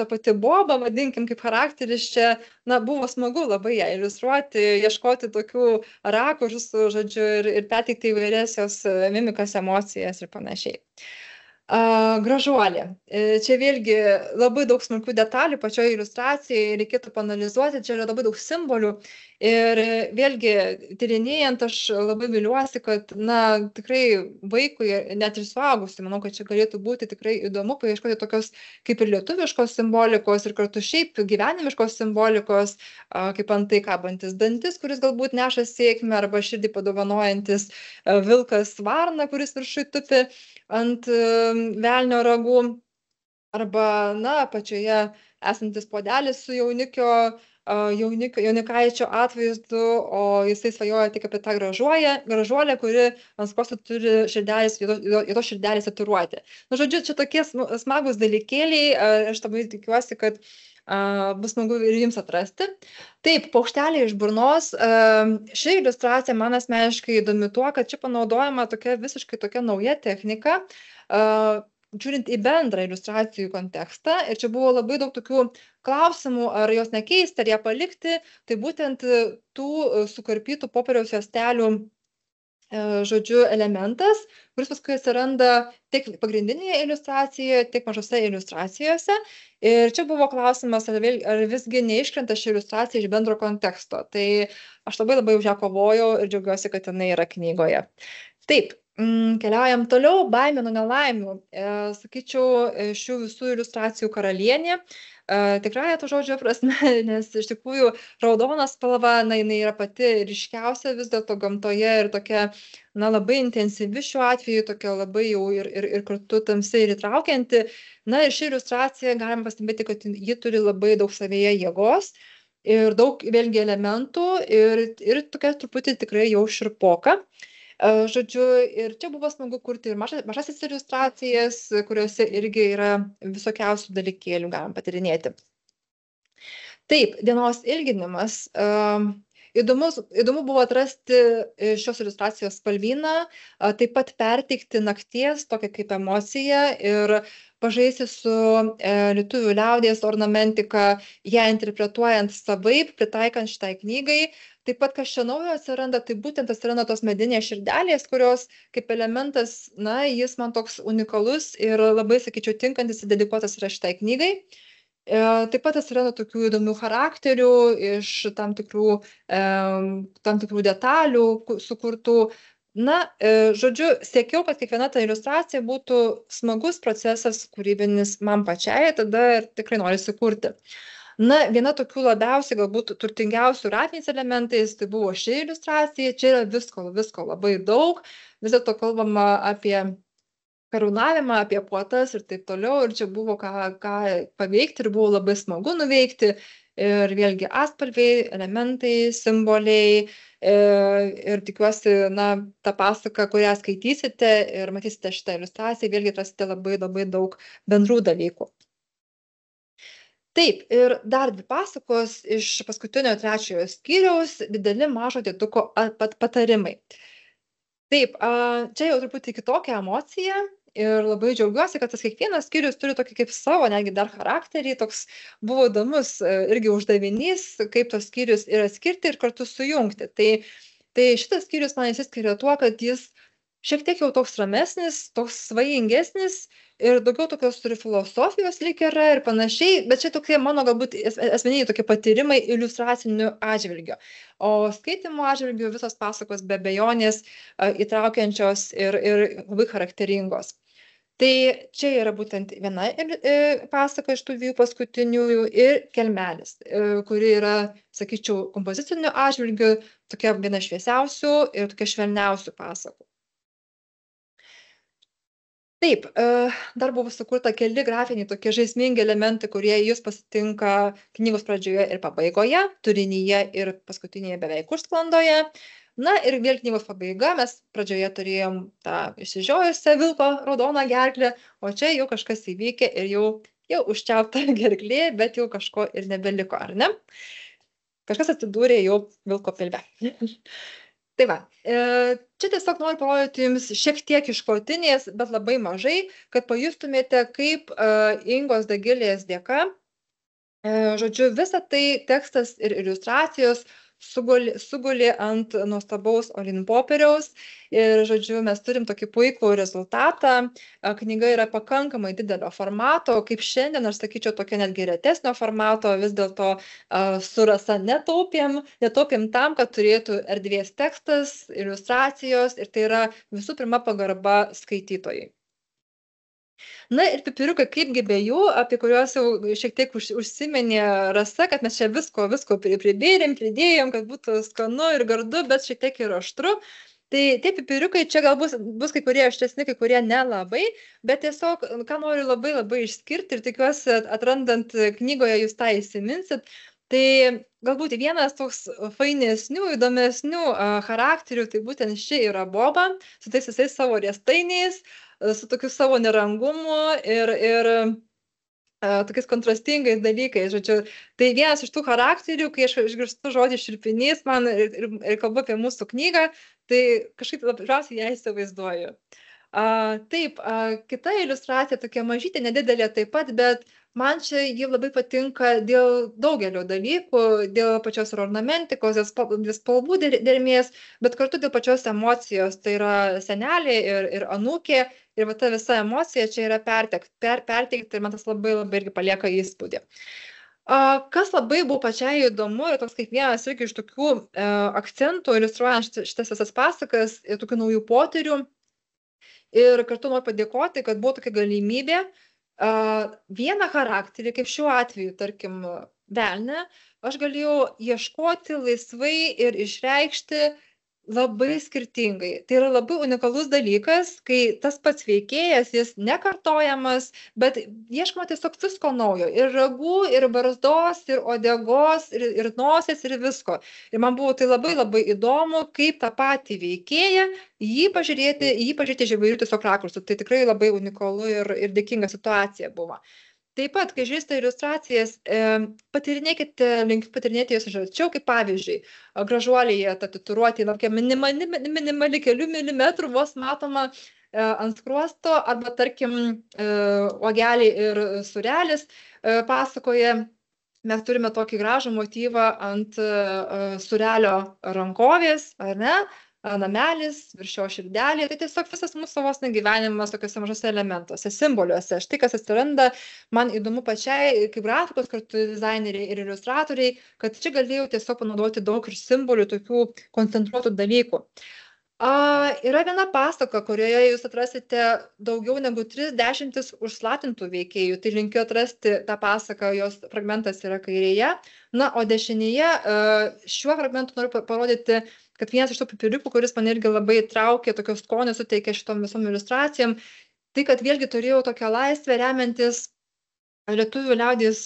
ta pati Boba, vadinkim, kaip charakteris čia, buvo smagu labai ją iliustruoti, ieškoti tokių rakursų, žodžiu, ir perteikti įvairias jos mimikas, emocijas ir panašiai. Gražuolė. Čia vėlgi labai daug smulkių detalių pačioje iliustracijoje, reikėtų panalizuoti, čia yra labai daug simbolių. Ir vėlgi, tyrinėjant, aš labai viliuosi, kad, tikrai vaikui, net ir suaugusiui, manau, kad čia galėtų būti tikrai įdomu paieškoti tokios kaip ir lietuviškos simbolikos ir kartu šiaip gyvenimiškos simbolikos, kaip antai kabantis dantis, kuris galbūt neša sėkmę, arba širdį padovanojantis vilkas varna, kuris viršui tupi ant velnio ragų, arba, pačioje esantis puodelis su jaunikaičio atvaizdu, o jisai svajoja tik apie tą gražuolę, kuri ant skruosto turi juodos širdelės tatuiruotę. Žodžiu, čia tokie smagus dalykėliai, aš labai tikiuosi, kad bus smagu ir jums atrasti. Taip, paukštelė iš burnos. Ši iliustracija man asmeniškai įdomi tuo, kad čia panaudojama visiškai tokia nauja technika, žiūrint į bendrą iliustracijų kontekstą. Ir čia buvo labai daug tokių klausimų, ar jos nekeisti, ar ją palikti. Tai būtent tų sukarpytų popieriaus juostelių žodžiu elementas, kuris paskui atsiranda tiek pagrindinėje iliustracijoje, tiek mažose iliustracijose. Ir čia buvo klausimas, ar visgi neiškrenta ši iliustracija iš bendro konteksto. Tai aš labai už ją kovojau ir džiaugiuosi, kad jinai yra knygoje. Taip, keliaujam toliau. Baimė nuo nelaimių. Sakyčiau, šių visų iliustracijų karalienė. Tikrąja to žodžio prasme, nes iš tikrųjų raudona spalva, jinai yra pati ryškiausia vis dėlto gamtoje ir tokia, labai intensyvi šiuo atveju, tokia labai jau ir kartu tamsiai ir įtraukianti. Ir ši iliustracija, galim pastebėti, kad ji turi labai daug savyje jėgos ir daug vėlgi elementų ir tokia truputį tikrai jau širpoka. Žodžiu, ir čia buvo smagu kurti ir mažasis iliustracijas, kuriuose irgi yra visokiausių dalykėlių, galim patyrinėti. Taip, dienos ilginimas. Įdomu buvo atrasti šios iliustracijos spalvyną, taip pat perteikti nakties tokią kaip emociją ir pažaisti su lietuvių liaudies ornamentika, ją interpretuojant savaip, pritaikant šitai knygai. Taip pat, kas čia naujo atsiranda, tai būtent atsiranda tos medinės širdelės, kurios kaip elementas, jis man toks unikalus ir labai, sakyčiau, tinkantis ir dedikuotas yra šitai knygai. Taip pat atsiranda tokių įdomių charakterių iš tam tikrų detalių sukurtų. Žodžiu, siekiau, kad kiekviena ta iliustracija būtų smagus procesas kūrybinis man pačiai, tada ir tikrai norisi kurti. Viena tokių labiausiai galbūt turtingiausių grafiniais elementais tai buvo ši iliustracija. Čia yra visko labai daug. Vis dėlto kalbama apie karūnavimą, apie puotas ir taip toliau. Ir čia buvo ką paveikti ir buvo labai smagu nuveikti. Ir vėlgi atspalviai, elementai, simboliai. Ir tikiuosi, tą pasaką, kurią skaitysite ir matysite šitą iliustraciją, vėlgi atrasite labai daug bendrų dalykų. Taip, ir dar dvi pasakos iš paskutinio 3 skyriaus, dideli mažo dieduko patarimai. Taip, čia jau truputį kitokia emocija ir labai džiaugiuosi, kad tas kiekvienas skyrius turi tokį kaip savo, netgi dar charakterį, toks buvo įdomus irgi uždavinys, kaip tos skyrius ir atskirti ir kartu sujungti. Tai šitas skyrius man įsiskiria tuo, kad jis šiek tiek jau toks ramesnis, toks svajingesnis ir daugiau tokios turi filosofijos lyg yra ir panašiai, bet čia tokie mano galbūt asmeniniai tokie patyrimai iliustraciniu atžvilgiu. O skaitimo atžvilgiu visos pasakos be abejonės įtraukiančios ir labai charakteringos. Tai čia yra būtent viena pasaka iš tų 2 paskutiniųjų ir Kelmelis, kuri yra, sakyčiau, kompoziciniu atžvilgiu tokia viena šviesiausių ir tokia švelniausių pasakų. Taip, dar buvo sukurta keli grafiniai tokie žaismingi elementai, kurie jūs pasitinka knygos pradžioje ir pabaigoje, turinyje ir paskutinėje beveik užsklandoje. Ir vėl knygos pabaiga, mes pradžioje turėjom tą išsižiojusią vilko raudoną gerklę, o čia jau kažkas įvykė ir jau užčiaupta gerklė, bet jau kažko ir nebeliko, ar ne? Kažkas atsidūrė jau vilko pilve. Tai va, čia tiesiog noriu parodyti jums šiek tiek išklotinės, bet labai mažai, kad pajustumėte, kaip Ingos Dagilės dėka, žodžiu, visa tai tekstas ir iliustracijos sugulė ant nuostabaus olin popieriaus ir, žodžiu, mes turim tokį puikų rezultatą. Knyga yra pakankamai didelio formato, kaip šiandien, aš sakyčiau, tokia netgi retesnio formato, vis dėlto su Rasa netaupėm tam, kad turėtų erdvės tekstas, iliustracijos ir tai yra visų pirma pagarba skaitytojai. Na ir pipiriukai, kaipgi be jų, apie kuriuos jau šiek tiek užsiminė Rasa, kad mes čia visko pridėjom, kad būtų skanu ir gardu, bet šiek tiek ir aštru. Tai tie pipiriukai čia galbūt bus kai kurie aštresni, kai kurie nelabai, bet tiesiog, ką noriu labai išskirti ir tikiuosi, atrandant knygoje jūs tą įsiminsit, tai galbūt vienas toks fainesnių, įdomesnių charakterių, tai būtent ši yra Boba, su tais visais savo riestainiais, su tokiu savo nerangumu ir tokiais kontrastingais dalykais. Žodžiu, tai vienas iš tų charakterių, kai aš išgirstu žodį širpinys man ir kalbu apie mūsų knygą, tai kažkaip labiausiai ją įsivaizduoju. Taip, kita iliustracija tokia mažytė, nedidelė taip pat, bet man čia ji labai patinka dėl daugelio dalykų, dėl pačios ir ornamentikos, dėl spalvų dermės, bet kartu dėl pačios emocijos. Tai yra senelė ir anūkė ir va ta visa emocija čia yra perteikta ir man tas labai irgi palieka įspūdį. Kas labai buvo pačiai įdomu ir toks kaip vienas irgi iš tokių akcentų iliustruojant šitas visas pasakas ir tokių naujų potyrių. Ir kartu noriu padėkoti, kad buvo tokia galimybė vieną charakterį, kaip šiuo atveju, tarkim, velnę, aš galėjau ieškoti laisvai ir išreikšti labai skirtingai. Tai yra labai unikalus dalykas, kai tas pats veikėjas, jis nekartojamas, bet ieškoma tiesiog visko naujo. Ir ragų, ir barzdos, ir odegos, ir nosies, ir visko. Ir man buvo tai labai įdomu, kaip tą patį veikėją, jį pažiūrėti iš įvairių tiesiog rakursų. Tai tikrai labai unikalu ir dėkinga situacija buvo. Taip pat, kai žiūrėsite iliustracijas, patyrinėti jas arčiau, kaip pavyzdžiui, gražuolėje ta tatuiruotė tokia minimali kelių milimetrų vos matoma ant skruosto, arba tarkim uogelė ir sūrelis pasakoje. Mes turime tokį gražų motyvą ant sūrelio rankovės, ar ne? Namelis, virš jo širdelė, tai tiesiog visas mūsų vos gyvenimas tokiuose mažose elementuose, simboliuose. Štai kas atsiranda, man įdomu pačiai, kaip grafikos kartu dizaineriai ir iliustratoriai, kad čia galėjau tiesiog panaudoti daug ir simbolių, tokių koncentruotų dalykų. Yra viena pasaka, kurioje jūs atrasite daugiau negu 30 užslatintų veikėjų, tai linkiu atrasti tą pasaką, jos fragmentas yra kairėje. Na, o dešinėje šiuo fragmentu noriu parodyti, kad vienas iš tų pipiriukų, kuris man irgi labai traukė, tokio skonio suteikė šitom visom iliustracijom, tai kad vėlgi turėjau tokią laisvę remiantis lietuvių liaudies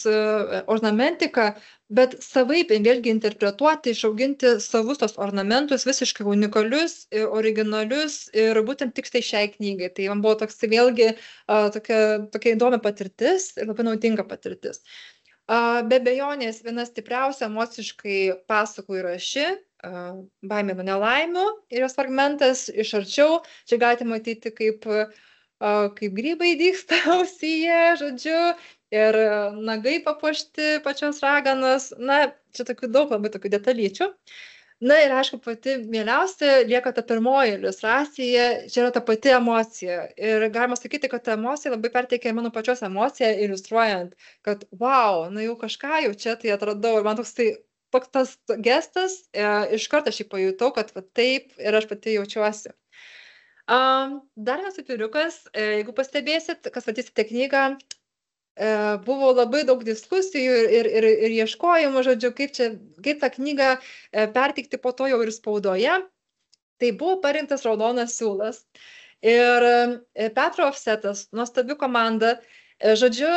ornamentiką, bet savaip vėlgi interpretuoti, išauginti savus tos ornamentus, visiškai unikalius, originalius ir būtent tiksliai šiai knygai. Tai man buvo toks vėlgi tokia įdomi patirtis ir labai naudinga patirtis. Be abejonės, viena stipriausia emociškai pasakų yra ši, Baimė nuo nelaimių ir jos fragmentas iš arčiau. Čia galite matyti, kaip grybai dygsta ausyje, žodžiu, ir nagai papuošti pačios raganos. Na, čia daug labai tokių detalyčių. Na ir aišku, pati mieliausia lieka ta pirmoji iliustracija, čia yra ta pati emocija. Ir galima sakyti, kad ta emocija labai perteikia mano pačios emociją, iliustruojant, kad wow, na jau kažką jau čia tai atradau. Ir man toks tas gestas, iš karto aš jį pajutau, kad taip ir aš pati jaučiuosi. Dar vienas pipiriukas, jeigu pastebėsit, kas matysite knygą, buvo labai daug diskusijų ir ieškojimų, žodžiu, kaip tą knygą perteikti po to jau ir spaudoje. Tai buvo parinktas raudonas siūlas. Ir Petro Offsetas, nuostabi komanda, žodžiu,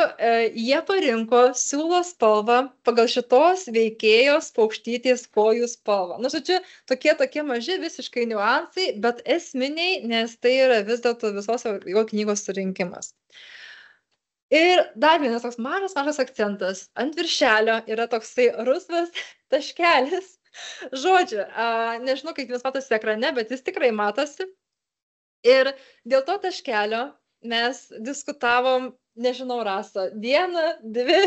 jie parinko siūlo spalvą pagal šitos veikėjos paukštytės kojų spalvą. Nu, žodžiu, tokie maži visiškai niuansai, bet esminiai, nes tai yra vis dėlto visos jo knygos surinkimas. Ir dar vienas toks mažas akcentas. Ant viršelio yra toksai rusvas taškelis. Žodžiu, nežinau, kaip jis matosi ekrane, bet jis tikrai matosi. Ir dėl to taškelio mes diskutavom nežinau, Rasa, 1, 2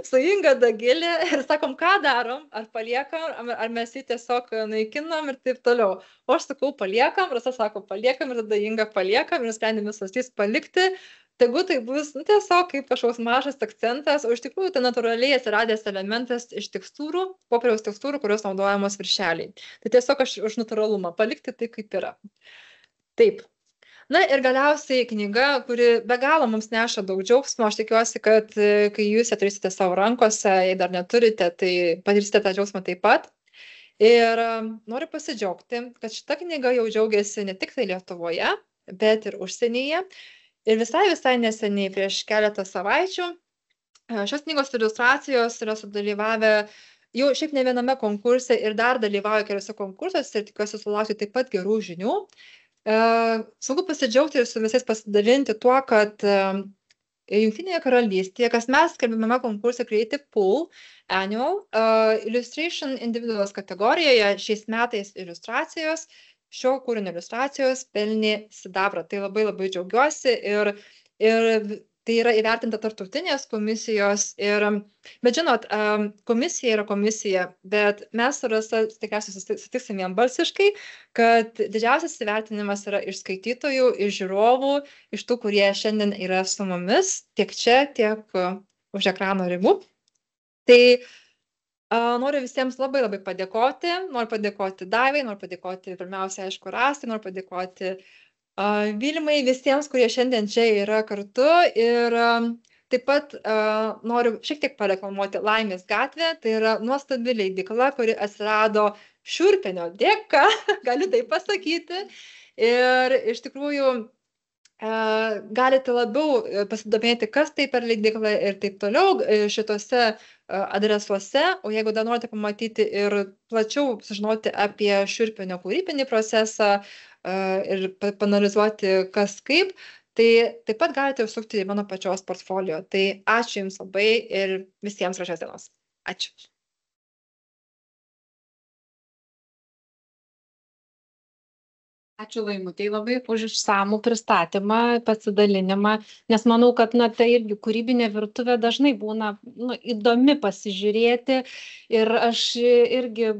su Inga Dagilė ir sakom, ką darom, ar paliekam, ar mes jį tiesiog naikinam ir taip toliau. O aš sakau, paliekam, Rasa sako, paliekam ir tada Inga paliekam ir nusprendėm visos trys palikti. Tegu tai bus tiesiog kaip kažkoks mažas akcentas, o iš tikrųjų tai natūraliai atsiradęs elementas iš tekstūrų, popieriaus tekstūrų, kurios naudojamos viršeliai. Tai tiesiog aš už natūralumą palikti tai kaip yra. Taip. Na ir galiausiai knyga, kuri be galo mums neša daug džiaugsmo. Aš tikiuosi, kad kai jūs ją turėsite savo rankose, jei dar neturite, tai patirsite tą džiaugsmą taip pat. Ir noriu pasidžiaugti, kad šita knyga jau džiaugiasi ne tik tai Lietuvoje, bet ir užsienyje. Ir visai neseniai, prieš keletą savaičių, šios knygos iliustracijos yra sudalyvavę jau šiaip ne viename konkurse ir dar dalyvauja keliose konkursuose ir tikiuosi sulaukti taip pat gerų žinių. Sunku pasidžiaugti ir su visais pasidalinti tuo, kad Jungtinėje karalystėje kasmet skelbiamame konkurse Creative Pool Annual Illustration Individuals kategorijoje šiais metais iliustracijos šio kūrinio iliustracijos pelnė sidabrą. Tai labai džiaugiuosi ir tai yra įvertinta tarptautinės komisijos. Bet žinot, komisija yra komisija, bet mes su Rasa tikriausiai sutiksim vienbalsiškai, kad didžiausias įvertinimas yra iš skaitytojų, iš žiūrovų, iš tų, kurie šiandien yra su mumis, tiek čia, tiek už ekrano ribų. Tai noriu visiems labai padėkoti. Noriu padėkoti Daivai, noriu padėkoti pirmiausia, aišku, Rastai, noriu padėkoti Vilmai, visiems, kurie šiandien čia yra kartu. Ir taip pat noriu šiek tiek pareklamuoti Laimės gatvę. Tai yra nuostabi leidykla, kuri atsirado Šiurpenio dėka, galiu tai pasakyti. Ir iš tikrųjų galite labiau pasidomėti, kas tai per leidyklą ir taip toliau šitose adresuose. O jeigu dar norite pamatyti ir plačiau sužinoti apie Šiurpenio kūrybinį procesą ir panalizuoti kas kaip, tai taip pat galite užsukti į mano pačios portfolio. Tai ačiū Jums labai ir visiems gražios dienos. Ačiū. Ačiū Laimutei labai už išsamų pristatymą, pasidalinimą, nes manau, kad tai irgi kūrybinė virtuvė dažnai būna įdomi pasižiūrėti ir aš irgi,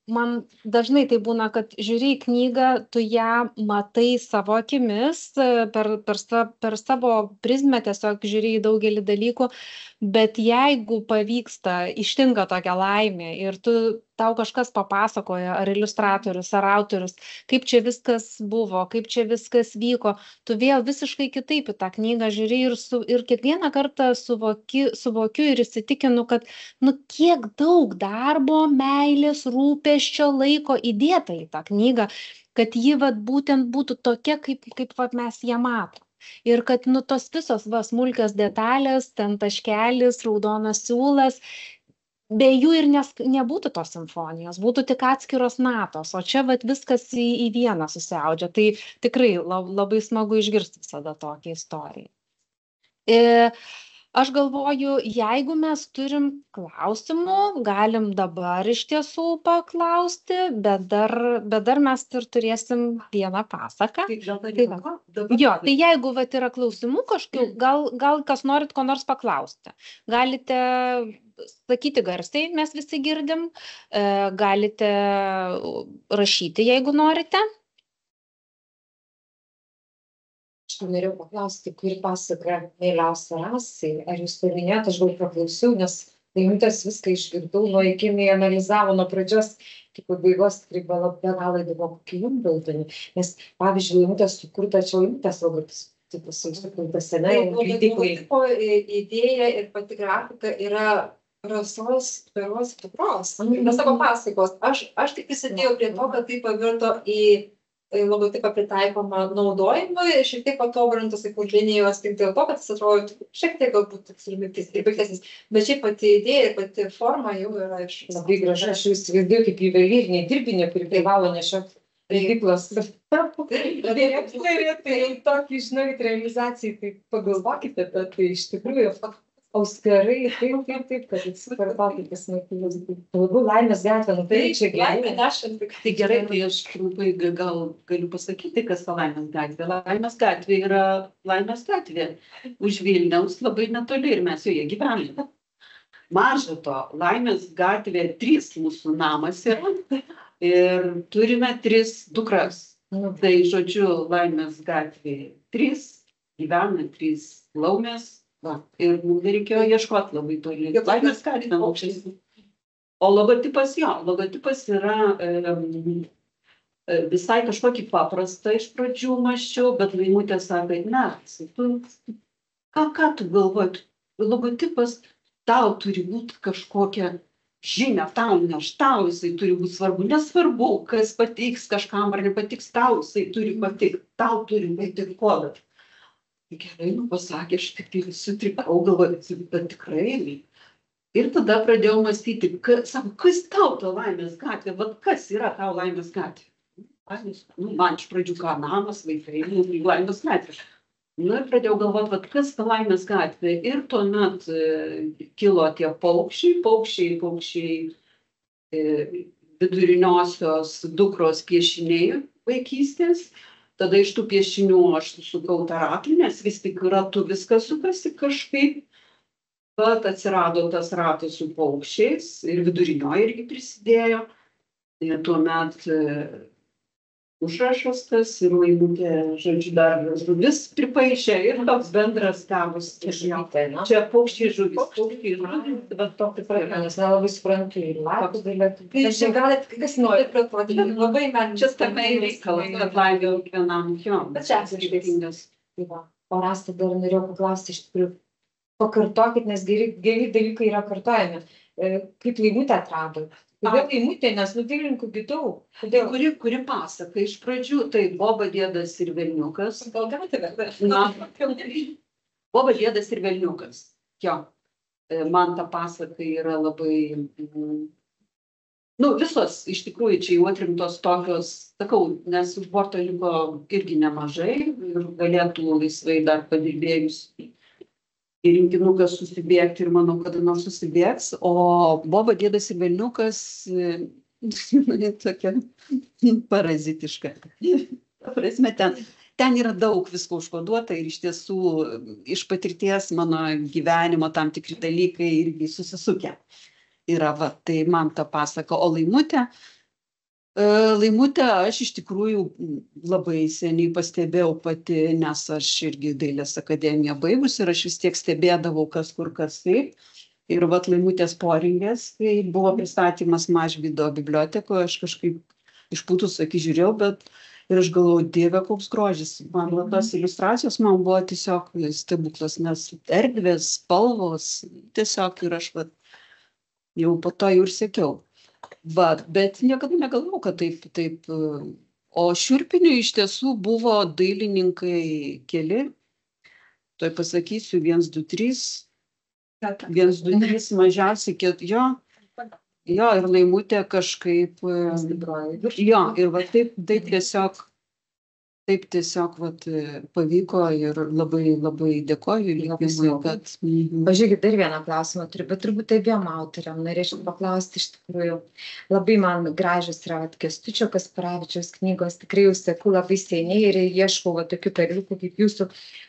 man dažnai tai būna, kad žiūri į knygą, tu ją matai savo akimis, per savo prizmę tiesiog žiūri į daugelį dalykų, bet jeigu pavyksta, ištinka tokia laimė ir tau kažkas papasakoja, ar iliustratorius, ar autorius, kaip čia viskas buvo, kaip čia viskas vyko, tu vėl visiškai kitaip į tą knygą žiūri ir kiekvieną kartą suvokiu ir įsitikinu, kad kiek daug darbo, meilės, rūpesčio, laiko įdėta į tą knygą, kad ji būtent būtų tokia, kaip mes ją matom. Ir kad tos visos smulkios detalės, ten taškelis, raudonas siūlas, be jų ir nebūtų tos simfonijos, būtų tik atskiros natos, o čia viskas į vieną susiaudžia. Tai tikrai labai smagu išgirsti visada tokią istoriją. Aš galvoju, jeigu mes turim klausimų, galim dabar iš tiesų paklausti, bet dar mes ir turėsim vieną pasaką. Tai jeigu yra klausimų kažkokių, gal kas norit ko nors paklausti. Galite sakyti garsiai, mes visi girdim, galite rašyti, jeigu norite. Aš norėjau paklausti, kuri pasaka mieliausia Rasai. Ar jūs paminėjote, aš gal praklausiau, nes Laimutės viską išgirdau, nuo iki analizavo nuo pradžios iki pabaigos, tikrai buvo be galo įdomu, kokie jums būtų. Nes, pavyzdžiui, Laimutės sukurta, čia Laimutės logotipas, tai pasakyti senai. Logotipo idėja ir pati grafika yra Rasos Beros dukros. Mes savo pasakos. Aš tik prisidėjau prie to, kad tai pavirto į logotipą pritaikoma naudojimui, šiek tiek patobulintos linijos, tik dėl to, kad jis atrodo šiek tiek galbūt baigtesnis. Bet šiaip pati idėja ir pati forma jau yra iš... Labai gražu, aš jau įsivaizduoju kaip juvelyriniai dirbiniai, kuri privalo nešioti leidyklos. Tai tokį, žinokit, realizacijai, tai pagalvokite, tai iš tikrųjų Auskarai, taip, kad atsikartoti tas motyvas. Labiau Laimės gatvė, nu tai čia gerai. Tai gerai, tai aš trumpai gal galiu pasakyti, kas ta Laimės gatvė. Laimės gatvė yra Laimės gatvė. Už Vilniaus labai netoli ir mes joje gyvename. Maža to, Laimės gatvė 3 mūsų namas yra ir turime 3 dukras. Tai žodžiu, Laimės gatvė 3, gyvena 3 laumės. Va, ir mums nereikėjo ieškoti labai toli. Laimės gatvė aukščiais. O logotipas yra visai kažkokį paprastą iš pradžių mąsčiau, bet Laimutė sako, ne, ką tu galvoji, logotipas tau turi būti kažkokia žinia, tau neš, tau jisai turi būti svarbu, nesvarbu, kas patiks kažkam ar nepatiks, tau jisai turi patikti, tau turi būti kodas. Gerai, pasakė, aš tik tai sutrikau, galvoju, bet tikrai. Ir tada pradėjau mąstyti, kas tau ta Laimės gatvė, vat kas yra tau Laimės gatvė? Man iš pradžių ką, namas, vaikai, Laimės gatvė. Ir pradėjau galvoti, vat kas ta Laimės gatvė. Ir tuomet kilo tie paukščiai, viduriniosios dukros piešiniai vaikystės. Tada iš tų piešinių aš susukau tą ratą, nes vis tik ratu viskas sukasi kažkaip. Bet atsirado tas ratas su paukščiais ir vidurinioji irgi prisidėjo. Ir tuomet užrašas tas ir Laimutė, žodžiu, dar žuvis pripaišė ir toks bendras gavus. Čia paukščiai žuvis, bet toks yra. Nes nelabai suprantu ir lapus galėtų. Tai čia galit, kas nori plėtoti, labai man čia tame reikalas, kad Laimė kiekvienam jo. Bet čia esmės. O Rasta dar norėjau paklausti, iš tikrųjų, pakartokit, nes geri dalykai yra kartojami. Kaip Laimutė atrado? Kodėl Laimutė, nes nutylininkų daug. Kuri pasaka iš pradžių, tai Boba dėdas ir velniukas. Gal galite? Boba dėdas ir velniukas. Jo. Man ta pasaka yra labai... visos iš tikrųjų čia jau atrimtos tokios, sakau, nes už borto liko irgi nemažai ir galėtų laisvai dar padirbėjus į rinkinukas susibėgti ir manau, kada nors susibėgs. O Boba dėdas ir velniukas tokia parazitiška. Prasme, ten yra daug visko užkoduota ir iš tiesų iš patirties mano gyvenimo tam tikri dalykai irgi susisukę. Yra, va, tai man ta pasaka. O Laimutę aš iš tikrųjų labai seniai pastebėjau pati, nes aš irgi dailės akademiją baigus ir aš vis tiek stebėdavau kas kur kas taip. Ir vat Laimutės Poringės, kai buvo pristatymas Mažvydo bibliotekoje, aš kažkaip išpūtus akį žiūrėjau, bet ir aš galvojau, Dieve, koks grožis. Man tos iliustracijos man buvo tiesiog stebuklas, nes erdvės, spalvos, tiesiog ir aš vat jau po to jau ir sekiau. Bet niekada negalvojau, kad taip. O Šiurpiniui iš tiesų buvo dailininkai keli. Tuoj pasakysiu, 1, 2, 3. 1, 2, 3 mažiausiai, jo, ir Laimutė kažkaip, jo, ir va taip tiesiog pavyko ir labai dėkoju likimui, kad... Pažiūrėkit, dar vieną klausimą turiu, bet turbūt abiem autoriam norėčiau paklausti iš tikrųjų. Labai man gražios yra Kęstučio Kasparavičiaus knygos, tikrai jau seku labai seniai ir ieškau tokių perliukų kaip jūsų.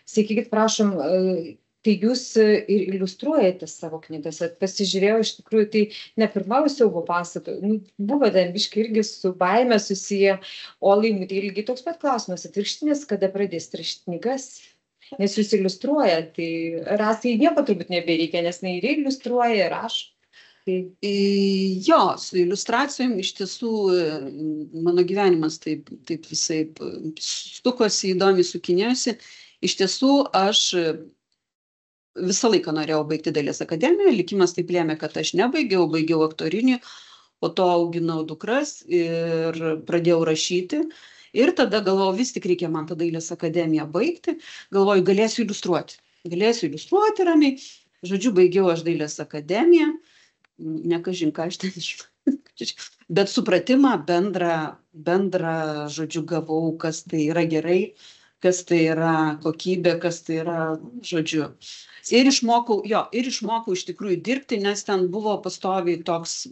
Sakykit, prašom, tai jūs ir iliustruojate savo knygas, pasižiūrėjau, iš tikrųjų, tai ne pirmąjį siaubo pasaka, buvo ten biškai irgi su baime susiję, o Laimutė ilgi toks pat klausimas, atvirkštinis, kada pradės rašyti knygas, nes jūs iliustruojate, tai Rastai nieko turbūt nebereikia, nes jinai ir iliustruoja, ir rašo. Jo, su iliustracijom iš tiesų mano gyvenimas taip visaip stukosi, įdomiai sukinėjosi. Iš tiesų aš visą laiką norėjau baigti dailės akademiją, likimas taip lėmė, kad aš baigiau aktorinį, po to auginau dukras ir pradėjau rašyti. Ir tada galvojau, vis tik reikia man tą dailės akademiją baigti, galvoju, galėsiu iliustruoti ramiai. Žodžiu, baigiau aš dailės akademiją, nekažin ką aš ten žinau, bet supratimą bendrą, žodžiu, gavau, kas tai yra gerai, kas tai yra kokybė, kas tai yra, žodžiu. Ir išmokau iš tikrųjų dirbti, nes ten buvo pastoviai toks,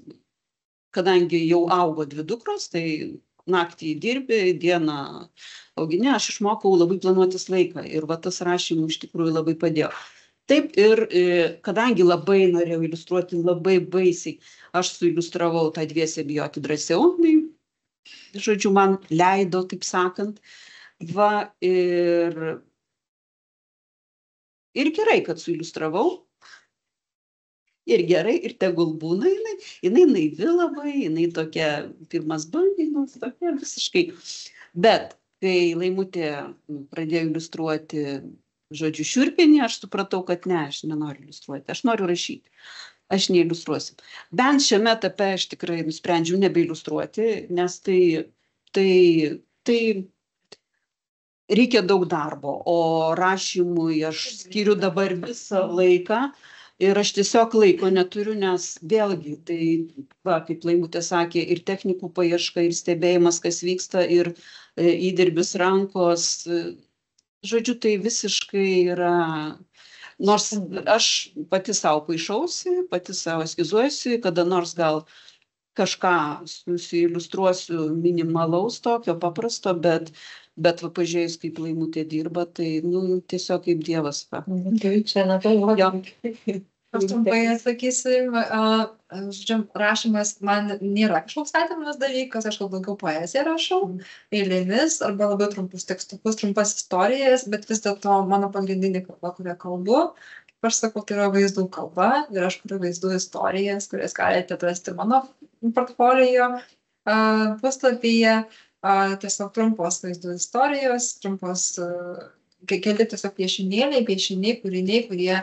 kadangi jau augo 2 dukros, tai naktį dirbi, dieną auginė, aš išmokau labai planuotis laiką ir va tas rašymų iš tikrųjų labai padėjo. Taip ir kadangi labai norėjau iliustruoti, labai baisiai, aš suiliustravau tą Dviese bijoti drąsiau, tai, žodžiu, man leido, taip sakant, va ir gerai, kad suiliustravau, ir gerai, ir tegul būna, jinai naivi labai, jinai tokia pirmas bandymas, tokia visiškai, bet kai Laimutė pradėjo iliustruoti, žodžiu, Šiurpinį, aš supratau, kad ne, aš nenoriu iliustruoti, aš noriu rašyti, aš neiliustruosiu. Bent šiame etape aš tikrai nusprendžiau nebeiliustruoti, nes tai reikia daug darbo, o rašymui aš skiriu dabar visą laiką ir aš tiesiog laiko neturiu, nes vėlgi, tai, va, kaip Laimutė sakė, ir technikų paieška, ir stebėjimas, kas vyksta, ir įdirbis rankos. Žodžiu, tai visiškai yra, nors aš pati savo paišausi, pati savo eskizuosiu, kada nors gal kažką susiiliustruosiu minimalaus tokio paprasto, bet va pažiūrėjus, kaip Laimutė dirba, tai, tiesiog kaip Dievas. Čia negalvoju. Aš trumpai atsakysiu, rašymas man nėra kažkoks svetimas dalykas, aš gal daugiau poeziją rašau, eilėmis arba labai trumpus tekstukus, trumpas istorijas, bet vis dėlto mano pagrindinė kalba, kurią kalbu, kaip aš sakau, tai yra vaizdų kalba ir aš kuriu vaizdų istorijas, kurias galite atrasti mano portfolio puslapyje, tiesiog trumpos vaizdų istorijos, trumpos keli tiesiog piešiniai, kūriniai, kurie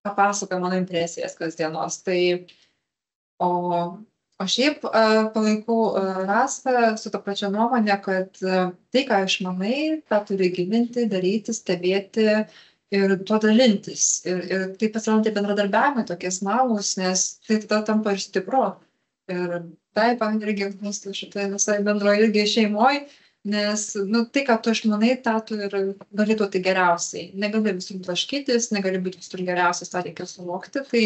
papasakoja mano impresijas kasdienos. Tai, o šiaip palaikau Rastą su ta pačia nuomonė, kad tai, ką išmanai, tą turi gilinti, daryti, stebėti ir tuo dalintis. Ir taip atsiranda bendradarbiavimai tokie smagūs, nes tai tada tampa ir stipru. Ir taip, man irgi mūsų šitai visai bendroje irgi šeimoje, nes tai, ką tu išmanai, tą tu ir gali duoti geriausiai. Negali visur blaškytis, negali būti visur geriausias, tą reikia suvokti. Tai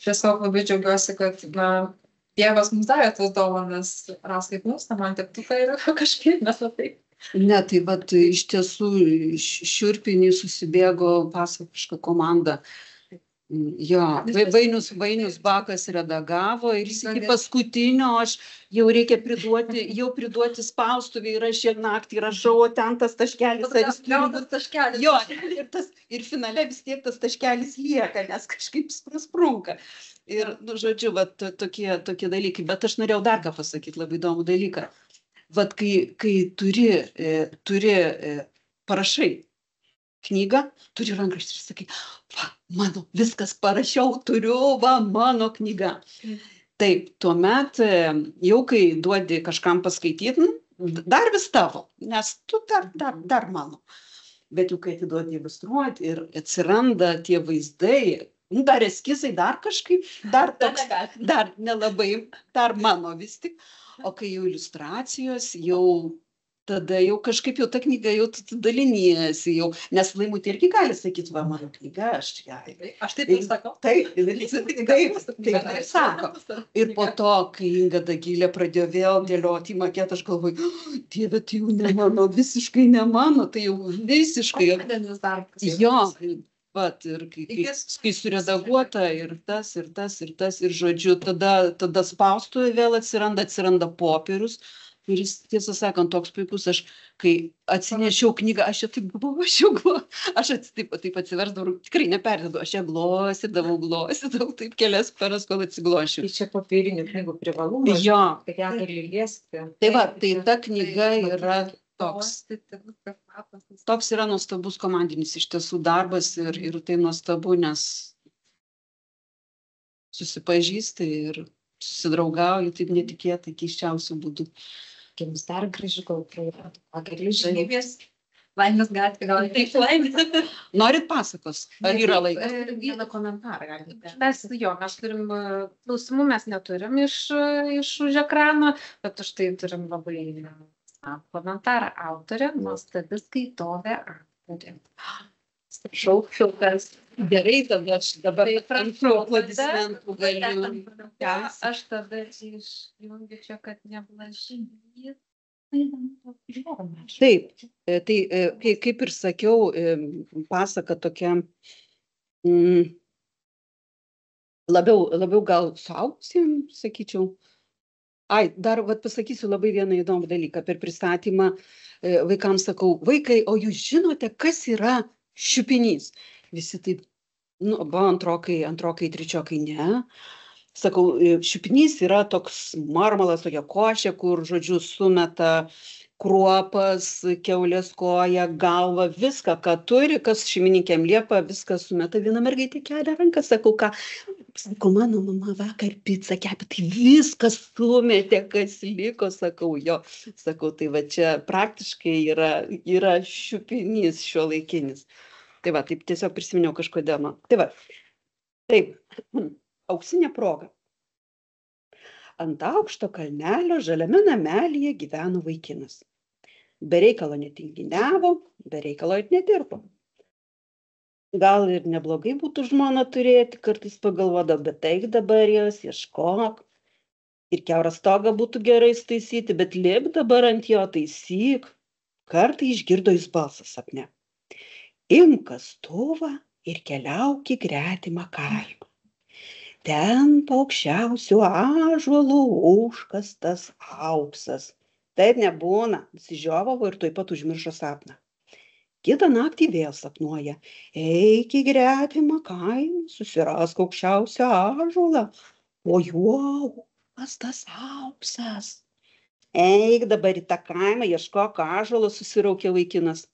tiesiog labai džiaugiuosi, kad Dievas mums davė tas dovanas, Ras kaip mums, man teptuką ir kažkaip mes taip. Ne, tai vat iš tiesų Šiurpinį susibėgo pasakiška komanda. Jo, Vainius Bakas redagavo ir iki paskutinio aš jau reikia priduoti spaustuvį ir aš naktį rašau, o ten tas taškelis. Jo, ir finale vis tiek tas taškelis lieka, nes kažkaip sprunka. Ir, žodžiu, tokie dalykai. Bet aš norėjau dar ką pasakyti, labai įdomų dalyką. Vat kai turi parašai knygą, turi rankraštį ir sakai, va, mano, viskas parašiau, turiu, va, mano knyga. Taip, tuomet jau kai duodi kažkam paskaityti, dar vis tavo, nes tu dar mano. Bet jau kai atiduodi iliustruoti ir atsiranda tie vaizdai, dar eskizai, dar kažkaip, dar nelabai, dar mano vis tik. O kai jau iliustracijos, tada jau kažkaip jau ta knyga jau daliniesi jau, nes Laimutė irgi gali sakyti, va, mano knyga, aš taip ir sakau. Taip sako. Ir po to, kai Inga Dagilė pradėjo vėl dėlioti į maketą, aš galvoju, Dieve, tai jau ne mano, visiškai ne mano, tai jau visiškai. Jo, vat, ir kai suredaguota ir tas, ir žodžiu, tada spaustuvė vėl atsiranda popierius, kuris, tiesą sakant, toks puikus, aš kai atsinešiau knygą, aš jau taip buvau, aš taip atsiversdavau, tikrai neperdėdavau, aš ją glostydavau taip kelias paras, kol atsiglošiu. Tai čia popierinių knygų privalumas, kad ją gali liesti. Tai va, tai ta knyga yra toks yra nuostabus komandinis iš tiesų darbas ir tai nuostabu, nes susipažįsti ir susidraugauji taip netikėtai, keiščiausių būdų. Jums dar gražių Žinybės, Laimės gatvė, gal taip Laimės. Norit pasakos? Ar yra laikas? Vieną komentarą galite. Mes turim klausimų, mes neturim iš už ekrano, bet už tai turim labai komentarą. Autorė, nuostabi skaitovė autorė. Šaukščiukas. Gerai, tada aš dabar Tai prašau, antrų aplodismentų galiu. Aš tada išjungiu čia, kad neblašyt. Taip, tai kaip ir sakiau, pasaka tokia labiau gal suaugusiems, sakyčiau. Dar pasakysiu labai vieną įdomų dalyką. Per pristatymą vaikams sakau, vaikai, o jūs žinote, kas yra šiupinys? Visi taip, antrokai, trečiokai, ne. Sakau, šiupinys yra toks marmalas, tokia košė, kur, žodžiu, sumeta kruopas, kiaulės koją, galvą, viską, ką turi, kas šeimininkėm liepa, viską sumeta. Viena mergaitė kelia ranką, sakau, ką? Sakau, mano mama vakar pizzą kepė, tai viskas sumetė, kas liko, sakau, jo. Sakau, tai va čia praktiškai yra šiupinys šiuolaikinis. Tai va, taip tiesiog prisiminiau kažkodėl. Tai va, taip, auksinė proga. Ant aukšto kalnelio žaliame namelyje gyveno vaikinas. Be reikalo netinginiavo, be reikalo ir nedirbo. Gal ir neblogai būtų žmoną turėti, kartais pagalvodavo, bet eik dabar jos, ieškok. Ir kiaurą stogą būtų gerai staisyti, bet lip dabar ant jo taisyk. Kartą išgirdo jis balsą sapne. Imk kastuvą ir keliauk į gretimą kaimą. Ten po aukščiausiu ąžuolu užkastas auksas. Taip nebūna, nusižiovavo ir tuoj pat užmiršo sapną. Kitą naktį vėl sapnuoja. Eik į gretimą kaimą, susirask aukščiausią ąžuolą, po juo užkastas auksas. Eik dabar į tą kaimą, ieškok ąžuolo, susiraukė vaikinas.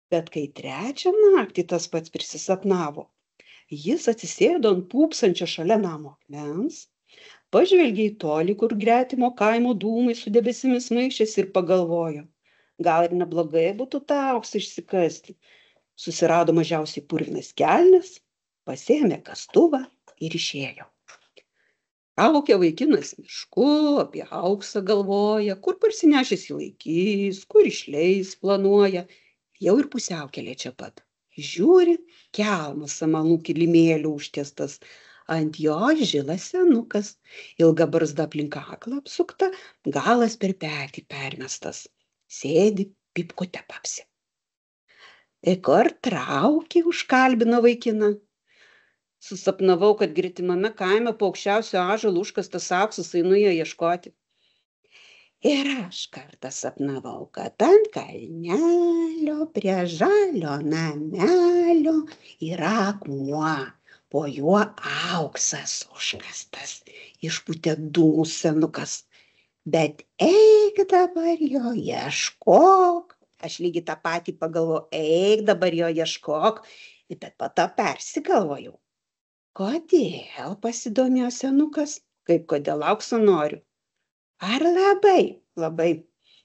Bet kai trečią naktį tas pats prisisapnavo, jis atsisėdo ant pūpsančio šalia namo akmens, pažvelgė į tolį, kur gretimo kaimo dūmai su debesimis maišėsi ir pagalvojo, gal ir neblogai būtų tą auksą išsikasti. Susirado mažiausiai purvinas kelnes, pasėmė kastuvą ir išėjo. Traukė vaikinas mišku, apie auksą galvoja, kur parsinešęs jį laikys, kur išleis planuoja, jau ir pusiaukelė čia pat. Žiūri, kelmas samanų kilimėlių užtiestas, ant jo žilas senukas, ilga barzda aplink kaklą apsukta, galas per petį permestas. Sėdi, pypkutę papsi. Kur traukė, užkalbino vaikiną. Susapnavau, kad gretimame kaime po aukščiausio ąžuolo užkastas auksas, einu jo ieškoti. Ir aš kartą sapnavau, kad ant kalnelio prie žalio namelio yra akmuo, po juo auksas užkastas, išpūtė dūmų senukas. Bet eik dabar jo ieškok. Aš lygiai tą patį pagalvojau, eik dabar jo ieškok, bet po to persigalvojau. Kodėl, pasidomėjo senukas, kaip kodėl auksą noriu? Ar labai? Labai.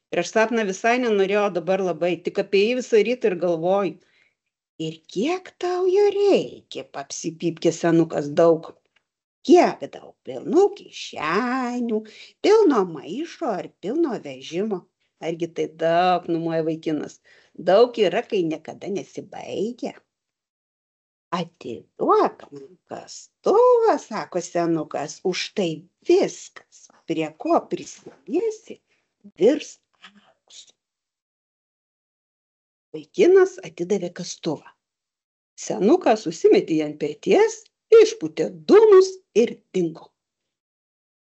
Prieš sapną visai nenorėjau, dabar labai, tik apie jį visą rytą ir galvoju. Ir kiek tau jo reikia, papsipypkė senukas, daug. Kiek daug, pilnų kišenių, pilno maišo ar pilno vežimo. Argi tai daug, numoja vaikinas. Daug yra, kai niekada nesibaigia. Atiduok man kastuvą, sako senukas, už tai viskas, prie ko prisiliesi, virs auksu. Vaikinas atidavė kastuvą. Senukas užsimetė ant peties, išpūtė dūmus ir dingo.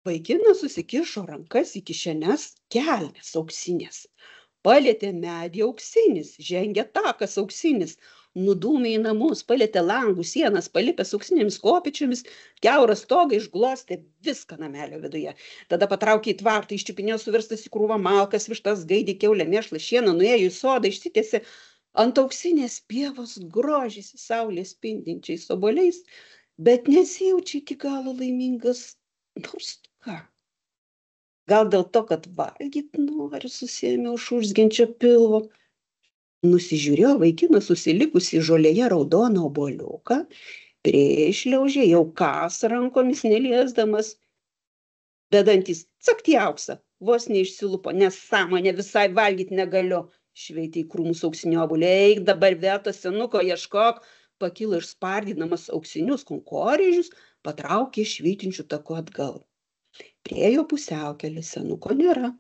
Vaikinas susikišo rankas į kišenes, kelnes auksinės. Palietė medį auksinis, žengė takas auksinis, nudūmė į namus, palietė langų sienas, palipęs auksinėmis kopėčiomis, kiaurą stogą išglostė viską namelio viduje. Tada patraukė į tvartą, iščiupinėjo suverstas į krūvą malkas, vištas, gaidį, kiaulę, mėšlą, šieną, nuėjo į sodą, išsitiesė ant auksinės pievos, grožėsi saulės spindinčiais obuoliais, bet nesijaučia iki galo laimingas, nors ką. Gal dėl to, kad valgyt nori, susiėmė už urzgiančio pilvo. Nusižiūrėjo vaikinas susilikusi žolėje raudoną obuoliuką, priešliaužė, jau kas rankomis neliesdamas. Bedantys cakt į auksą, vos neišsilupo, nesąmonė, visai valgyt negaliu. Šveitė į krūmus auksinio obuolį, eik dabar vietos senuko, ieškok, pakilo išspardydamas auksinius konkorėžius, patraukė švytinčių taku atgal. Priejo pusiaukelį, senuko nėra.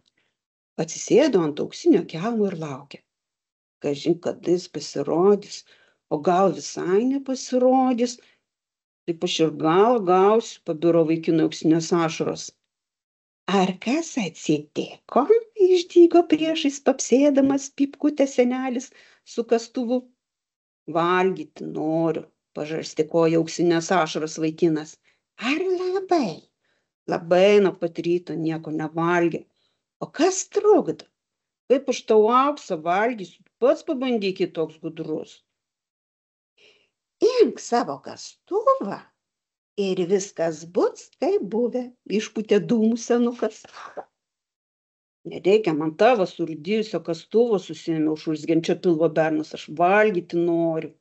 Atsisėdo ant auksinio kelmo ir laukė. Kažin, kada jis pasirodys, o gal visai nepasirodys. Taip aš ir gal gausiu, pabiro vaikino auksinės ašaros. Ar kas atsitiko? Išdygo priešais papsėdamas pypkutę senelis su kastuvu. Valgyti noriu, pažarstikojo auksinės ašaros vaikinas. Ar labai? Labai nuo pat ryto nieko nevalgė. O kas trukdo? Kaip aš tau auksą valgysiu, pats pabandyk toks gudrus. Imk savo kastuvą ir viskas bus kaip buvę, išpūtė dūmų senukas. Nereikia man tavo surūdėjusio kastuvo, susiėmė už urzgiančio pilvo bernas, aš valgyti noriu.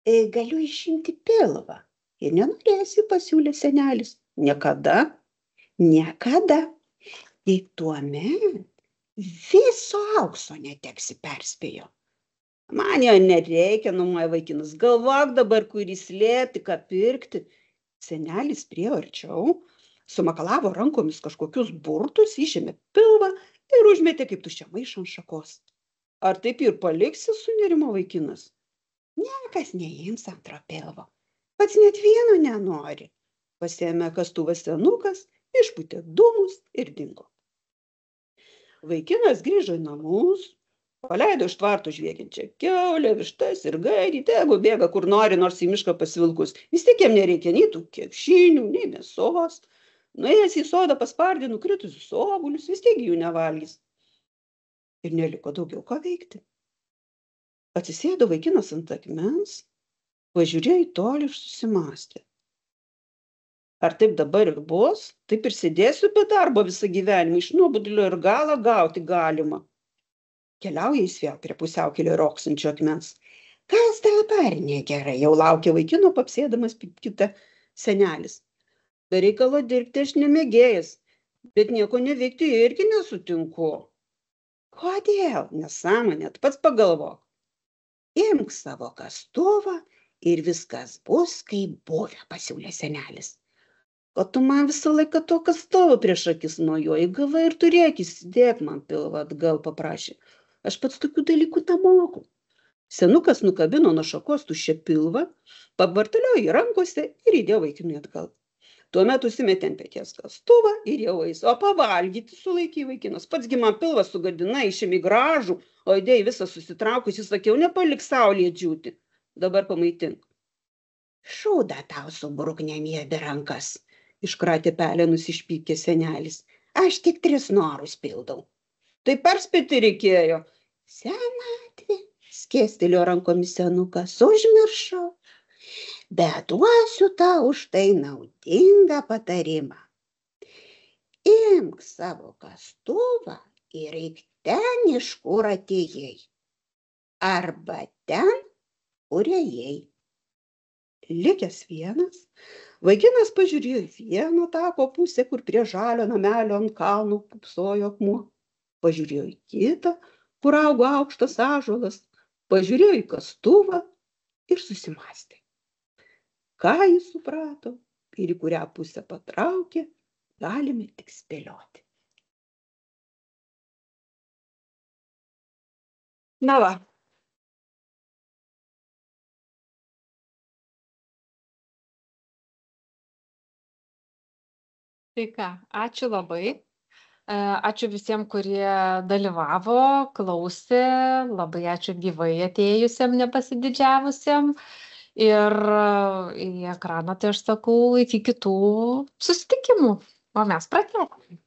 Galiu išimti pilvą ir nenorėsi, pasiūlė senelis. Niekada? Niekada. Tai tuomet viso aukso neteksi, perspėjo. Man jo nereikia, numoja vaikinas, galvok dabar, kurį slėpti, ką pirkti. Senelis priėjo arčiau, sumakalavo rankomis kažkokius burtus, išėmė pilvą ir užmetė kaip tuščią maišą ant šakos. Ar taip ir paliksi, sunerimo vaikinas? Niekas neims antro pilvo, pats net vieno nenori. Pasiėmė kastuvą senukas, išpūtė dūmus ir dingo. Vaikinas grįžo į namus, paleido iš tvarto žviegiančią kiaulę, vištas ir gaidį, tegu bėga kur nori, nors į mišką pasvilkus. Vis tiek jam nereikia nei tų kiaušinių, nei mėsos. Nuėjęs į sodą paspardė nukritusius obuolius, vis tiek jų nevalgys. Ir neliko daugiau ką veikti. Atsisėdo vaikinas ant akmens, pažiūrėjo į tolį ir susimąstė. Ar taip dabar ir bus? Taip ir sėdėsiu be darbo visą gyvenimą, iš nuobodulio ir galą gauti galima. Keliauja jis vėl prie pusiaukelio roksančio akmens. Kas dabar negerai, jau laukia vaikino papsėdamas kitą senelis. Be reikalo dirbti aš nemėgėjas, bet nieko neveikti irgi nesutinku. Kodėl? Nesąmonė, tu pats pagalvok. Imk savo kastuvą ir viskas bus kaip buvę, pasiūlė senelis. O tu man visą laiką to kastuvo prieš akis mojuoji, gavai ir turėk, įsidėk man pilvą atgal, paprašė. Aš pats tokių dalykų nemoku. Senukas nukabino nuo šakos tuščią pilvą, pabartaliojo į rankose ir įdėjo vaikinui atgal. Tuomet užsimetė ant peties kastuvą ir jau eis, o pavalgyti sulaikė vaikinas. Patsgi man pilvą sugadina, išėmė gražų, o įdėjai visą susitraukusi, sakiau, nepalik saulėje džiūti. Dabar pamaitink. Šūdą tau subruknėm į abi rankas, iškratė pelenus išpykė senelis. Aš tik 3 norus pildau. Tai perspėti reikėjo. Senatvė, skėstelėjo rankomis senukas, užmiršau. Bet duosiu tau už tai naudingą patarimą. Imk savo kastuvą ir eik ten, iš kur atėjai. Arba ten, kur ėjai. Likęs vienas, vaikinas pažiūrėjo į vieną tako pusę, kur prie žalio namelio ant kalnų pūpsojo akmuo. Pažiūrėjo į kitą, kur augo aukštas ąžuolas. Pažiūrėjo į kastuvą ir susimąstė. Ką jis suprato ir į kurią pusę patraukė, galime tik spėlioti. Na va. Tai ką, ačiū labai. Ačiū visiems, kurie dalyvavo, klausė. Labai ačiū gyvai atėjusiam, nepasididžiavusiam. Ir į ekraną tai aš sakau, iki kitų susitikimų. O mes pratęsime.